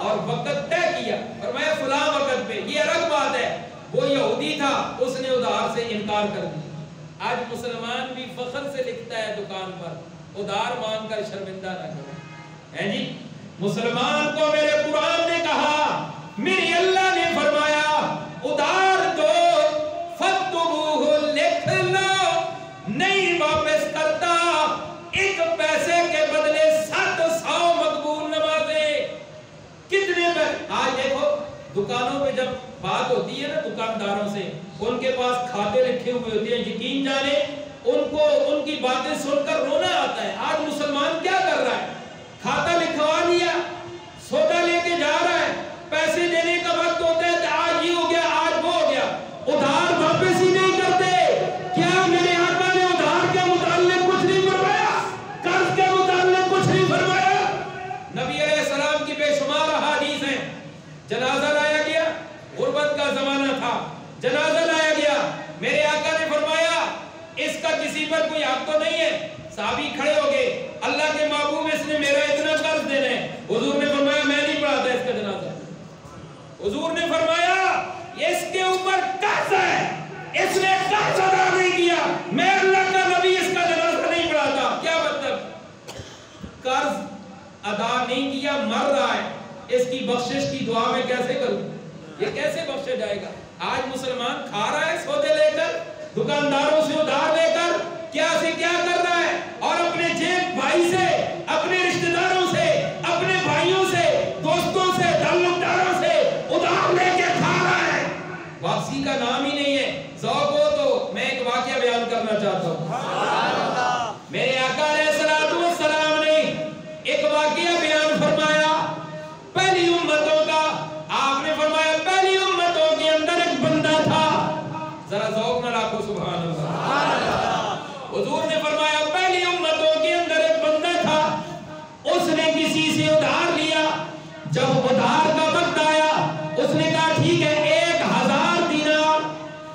اور وقت طے کیا، فرمایا فلاں وقت پہ۔ یہ الگ بات ہے، وہ یہودی تھا، اس نے ادھار سے انکار کر دیا۔ آج مسلمان بھی فخر سے لکھتا ہے دکان پر ادھار مانگ کر شرمندہ نہ کرو. ہیں جی مسلمان کو میرے قرآن نے کہا, میرے اللہ نے فرمایا ادھار دو, فَاتُّبُوهُ لکھ لو, نہیں واپس کرتا, ایک پیسے کے بدلے 700 مقبول نمازیں. کتنے آج دیکھو دکانوں پہ جب بات ہوتی ہے نا دکانداروں سے, ان کے پاس کھاتے رکھے ہوئے ہوتے ہیں, یقین جانے ان کو ان کی باتیں سن کر رونا آتا ہے. آج مسلمان کیا کر رہا ہے, کھاتا لکھوا لیا, سودا لے کے جا رہا ہے, پیسے دینے کا وقت ہوتا ہے تو آج یہ ہو گیا آج وہ ہو گیا, ادھار واپس ہی نہیں کرتے. کیا میرے آقا نے ادھار کے متعلق کچھ نہیں فرمایا, قرض کے متعلق کچھ نہیں فرمایا؟ نبی علیہ السلام کی بے شمار احادیث ہیں. جنازہ لایا گیا, غربت کا زمانہ تھا, جنازہ لایا گیا, میرے آقا نے فرمایا اس کا کسی پر کوئی حق تو نہیں ہے. صحابی کھڑے ہو گئے, اللہ کے محبوب اس نے میرا اتنا قرض دینا ہے. حضور نے فرمایا میں نہیں پڑھاتا اس کا جنازہ. حضور نے فرمایا اس کے اوپر قرض ہے, اس نے قرض ادا نہیں کیا, میں اللہ کا نبی اس کا جنازہ نہیں پڑھاتا. کیا مطلب, قرض ادا نہیں کیا, مر رہا ہے, اس کی بخشش کی دعا میں کیسے کروں, یہ کیسے بخشا جائے گا؟ آج مسلمان کھا رہا ہے سودے لے کر, دکانداروں سے ادھار لے کر, کیا سے کیا کر رہا ہے, اور اپنے جیب بھائی سے, اپنے رشتہ داروں سے, اپنے بھائیوں سے, دوستوں سے, تعلق داروں سے ادھار لے کے کھا رہا ہے. واپسی کا نام ہی نہیں ہے. ذوق ہو تو میں ایک واقعہ بیان کرنا چاہتا ہوں. میرے آقا علیہ السلام نے ایک واقعہ بیان فرمایا پہلی امتوں کا. آپ نے فرمایا پہلی امتوں کے اندر ایک بندہ تھا, ذرا ذوق نہ رکھو سبحان اللہ. حضور نے فرمایا پہلی امتوں کے اندر ایک بندہ تھا, اس نے کسی سے ادھار لیا. جب ادھار کا وقت آیا اس نے کہا ٹھیک ہے 1000 دینار,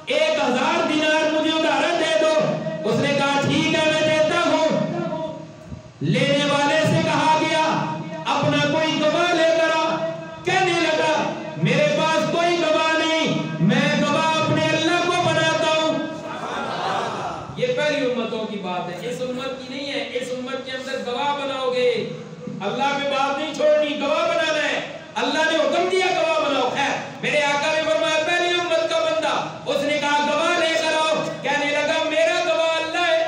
1000 دینار مجھے ادھار دے دو. اس نے کہا ٹھیک ہے میں دیتا ہوں. لینے والے سے کہا گیا اپنا کوئی گواہ لے کر آ. کہنے لگا میرے پاس کوئی گواہ نہیں, میں گواہ اپنے اللہ کو بناتا ہوں. یہ پہلی امتوں کی بات ہے, اس امت کی نہیں ہے. اس امت کے اندر گواہ بناؤ گے, اللہ پہ بات نہیں چھوڑنی, گواہ بنانا ہے. اللہ نے حکم دیا گواہ بناؤ. خیر میرے آقا نے فرمایا پہلی امت کا بندہ, اس نے کہا گواہ لے کر آؤ. کہنے لگا میرا گواہ اللہ ہے.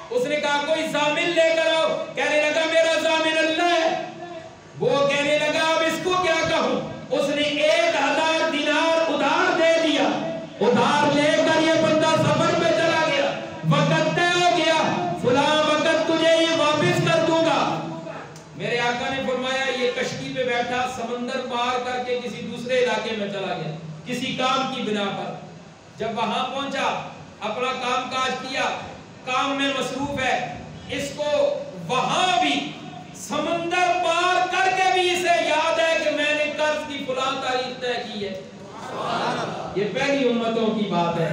اس نے کہا کوئی ضامن لے کر آؤ. کہنے لگا میرا ضامن اللہ ہے. وہ کہنے لگا اب اس کو کیا کہوں. اس نے 1000 دینار ادھار دے دیا. ادھار لے کر یہ بندہ سفر پہ چلا گیا. وقت طے ہو گیا, فلاں وقت تجھے یہ واپس کر دوں گا. میرے آقا نے فرمایا یہ کشتی پہ بیٹھا, سمندر پار کر کے کسی دوسرے علاقے میں چلا گیا کسی کام کی بنا پر. جب وہاں پہنچا اپنا کام کاج کیا, کام میں مصروف ہے. اس کو وہاں بھی سمندر پار کر کے بھی اسے یاد ہے کہ میں نے قرض کی فلاں تاریخ طے کی ہے. یہ پہلی امتوں کی بات ہے.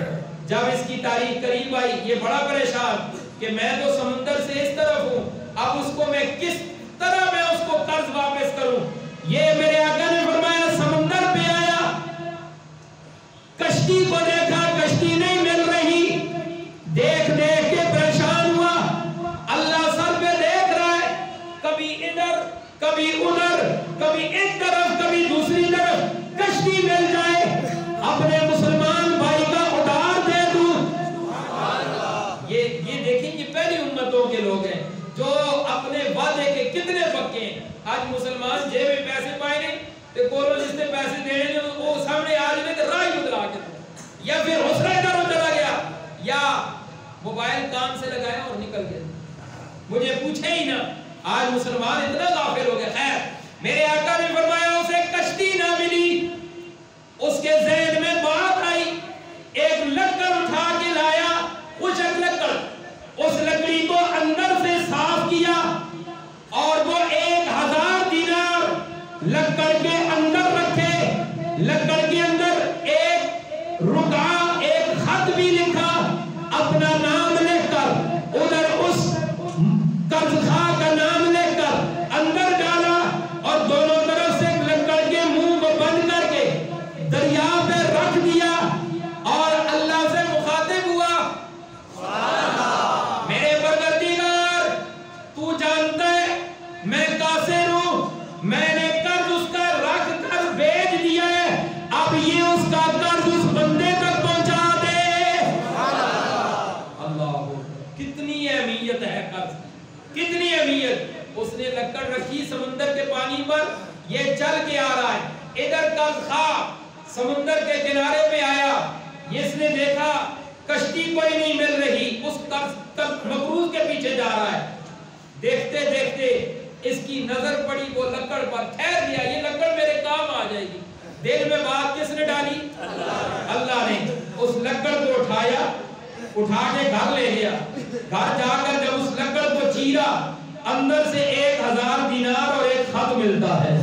جب اس کی تاریخ قریب آئی یہ بڑا پریشان کہ میں تو سمندر سے اس طرف ہوں, اب اس کو میں کس طرح میں اس کو قرض واپس کروں. یہ میرے آقا نے فرمایا سمندر پہ آیا, کشتی کو دیکھا, کشتی نہیں مل رہی, دیکھ دیکھ کے پریشان ہوا. اللہ سر پہ دیکھ رہا ہے, کبھی ادھر کبھی ادھر, کبھی ایک طرف کبھی دوسری طرف, کشتی مل جائے اپنے مسلمان بھائی کا ادھار دے دوں. یہ دیکھیں یہ پہلی امتوں کے لوگ ہیں جو اپنے وعدے کے کتنے پکے ہیں. آج مسلمان جیب میں پیسے پائے نہیں تو کولو جس نے پیسے دینے نے وہ سامنے آ جائے تو راہ ہی بدلا کے یا پھر حسرہ کرو چلا گیا یا موبائل کان سے لگایا اور نکل گیا. مجھے پوچھے ہی نہ, آج مسلمان اتنا غافل ہو گیا. خیر میرے آقا نے فرمایا اسے کشتی نہ ملی. اس کے ذہن میں بات آئی, ایک لکڑ اٹھا کے لایا, خشک لکڑ. اس لکڑی کو اندر سے صاف کیا اور وہ 1000 دینار لکڑ کے اندر رکھے. لکڑ کے اندر ایک رکعہ, ایک خط بھی لکھا, اپنا نام لکھ کر ادھر اس قرض خواہ کا نام لکھ کر اندر ڈالا اور دونوں طرف سے لکڑ کے منہ کو بند کر کے دریا پہ میں نے قرض اس کا رکھ کر بیچ دیا ہے، اب یہ اس کا قرض اس بندے تک پہنچا دے۔ اللہ، کتنی اہمیت ہے قرض، کتنی اہمیت۔ اس نے لکڑ رکھی سمندر کے پانی پر، یہ چل کے آ رہا ہے، ادھر قرض خواہ سمندر کے کنارے پہ آیا، اس نے دیکھا کشتی کوئی نہیں مل رہی، اس قرض مقروض کے پیچھے جا رہا ہے۔ دیکھتے دیکھتے اس کی نظر پڑی وہ لکڑ پر، ٹھہر گیا، یہ لکڑ میرے کام آ جائے گی۔ دل میں بات کس نے ڈالی؟ اللہ نے۔ اس لکڑ کو اٹھایا، اٹھا کے گھر لے گیا۔ گھر جا کر جب اس لکڑ کو چیرا، اندر سے 1000 دینار اور ایک خط ملتا ہے۔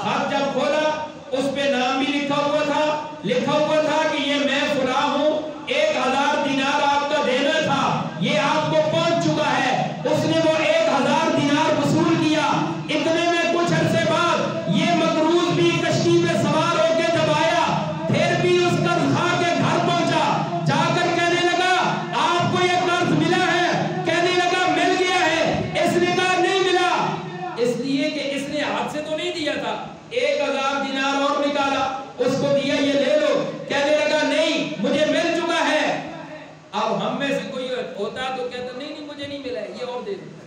خط جب کھولا، اس پہ نام بھی لکھا ہوا تھا کہ یہ میں فلاں ہوں، 1000 دینار آپ کا دینا تھا، یہ آپ کو پہنچ چکا ہے۔ اس نے وہ 1000 دینار وصول کیا۔ اتنے میں کچھ عرصے بعد یہ مقروض بھی کشتی پہ سوار ہو کے جب آیا، پھر بھی اس قرض خواہ کے گھر پہنچا، جا کر کہنے لگا آپ کو یہ قرض ملا ہے؟ کہنے لگا مل گیا ہے۔ اس نے کہا نہیں ملا، اس لیے کہ اس نے ہاتھ سے تو نہیں دیا تھا۔ 1000 دینار اور نکالا، اس کو دیا، یہ لے لو۔ کہنے لگا نہیں مجھے مل چکا ہے۔ اب ہم میں سے کوئی ہوتا تو کہتا نہیں مجھے نہیں ملا ہے، یہ اور دے دو۔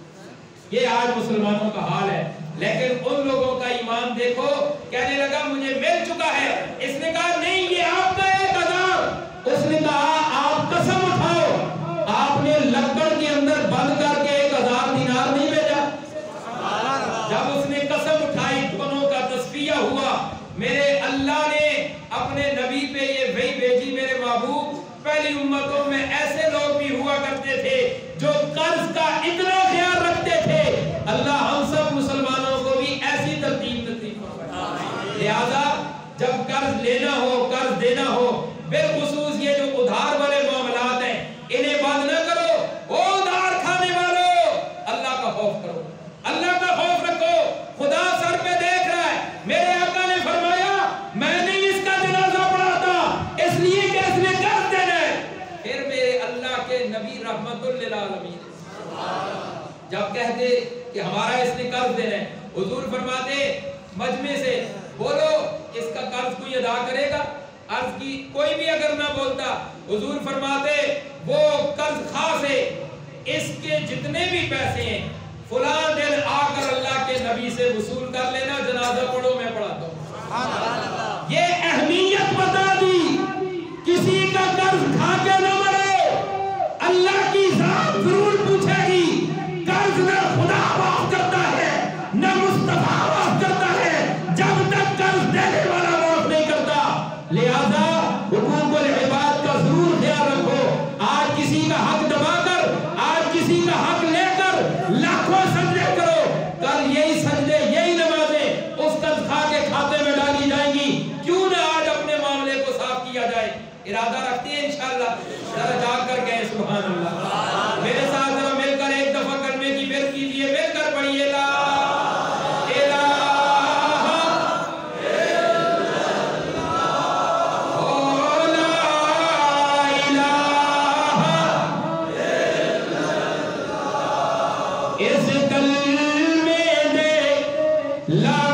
یہ آج مسلمانوں کا حال ہے، لیکن ان لوگوں کا ایمان دیکھو، کہنے لگا مجھے مل چکا ہے۔ اس نے کہا نہیں یہ آپ کا 1000۔ اس نے کہا آپ قسم اٹھاؤ، آپ نے لکڑ کے اندر بند کر کے 1000 دینار نہیں بھیجا؟ جب اس نے قسم اٹھائی، دونوں کا تصفیہ ہوا۔ میرے اللہ نے اپنے نبی پہ یہ وحی بھیجی، میرے محبوب پہلی امتوں میں ایسے لوگ بھی ہوا کرتے تھے جو قرض کا اتنا خیال رکھتے تھے۔ اللہ ہم سب مسلمانوں کو بھی ایسی ترتیب فرمائے۔ لہذا جب قرض لینا ہو، قرض دینا ہو، بالخصوص یہ جو ادھار والے معاملات ہیں، انہیں بند نہ کرو۔ او ادھار کھانے والو، اللہ کا خوف کرو، اللہ کا خوف رکھو۔ خدا سر پہ دیکھ رہا ہے۔ میرے آقا نے فرمایا میں نے اس کا جنازہ پڑھا تھا اس لیے کہ اس نے قرض دینا ہے۔ پھر میرے اللہ کے نبی رحمت للعالمین جب کہتے کہ ہمارا اس نے قرض دینا ہے، حضور فرماتے مجمع سے بولو اس کا قرض کوئی ادا کرے گا؟ عرض کی کوئی بھی اگر نہ بولتا، حضور فرماتے وہ قرض خواہ سے اس کے جتنے بھی پیسے ہیں فلاں دن آ کر اللہ کے نبی سے وصول کر لینا، جنازہ پڑھو میں پڑھاتا ہوں۔ یہ اہمیت بتا دی، کسی کا قرض کھا کے نہ مرے، اللہ کی ذات ضرور پوچھے گی۔ قرض نہ خدا معاف کرتا ہے نہ مصطفیٰ معاف کرتا ہے جب تک قرض دینے والا معاف نہیں کرتا۔ لہذا حقوق العباد کا ضرور خیال رکھو۔ آج کسی کا حق دبا کر، آج کسی کا حق لے کر لاکھوں سجدے کرو، کل یہی سجدے یہی نمازیں اس قرض خواہ کے کھاتے میں ڈالی جائیں گی۔ کیوں نہ آج اپنے معاملے کو صاف کیا جائے؟ ارادہ رکھتے ہیں انشاءاللہ؟ ذرا جاگ کر گئے سبحان اللہ۔ میرے ساتھ ذرا مل کر ایک دفعہ کلمے کی بیر کیجئے، مل کر پڑھیے لا لا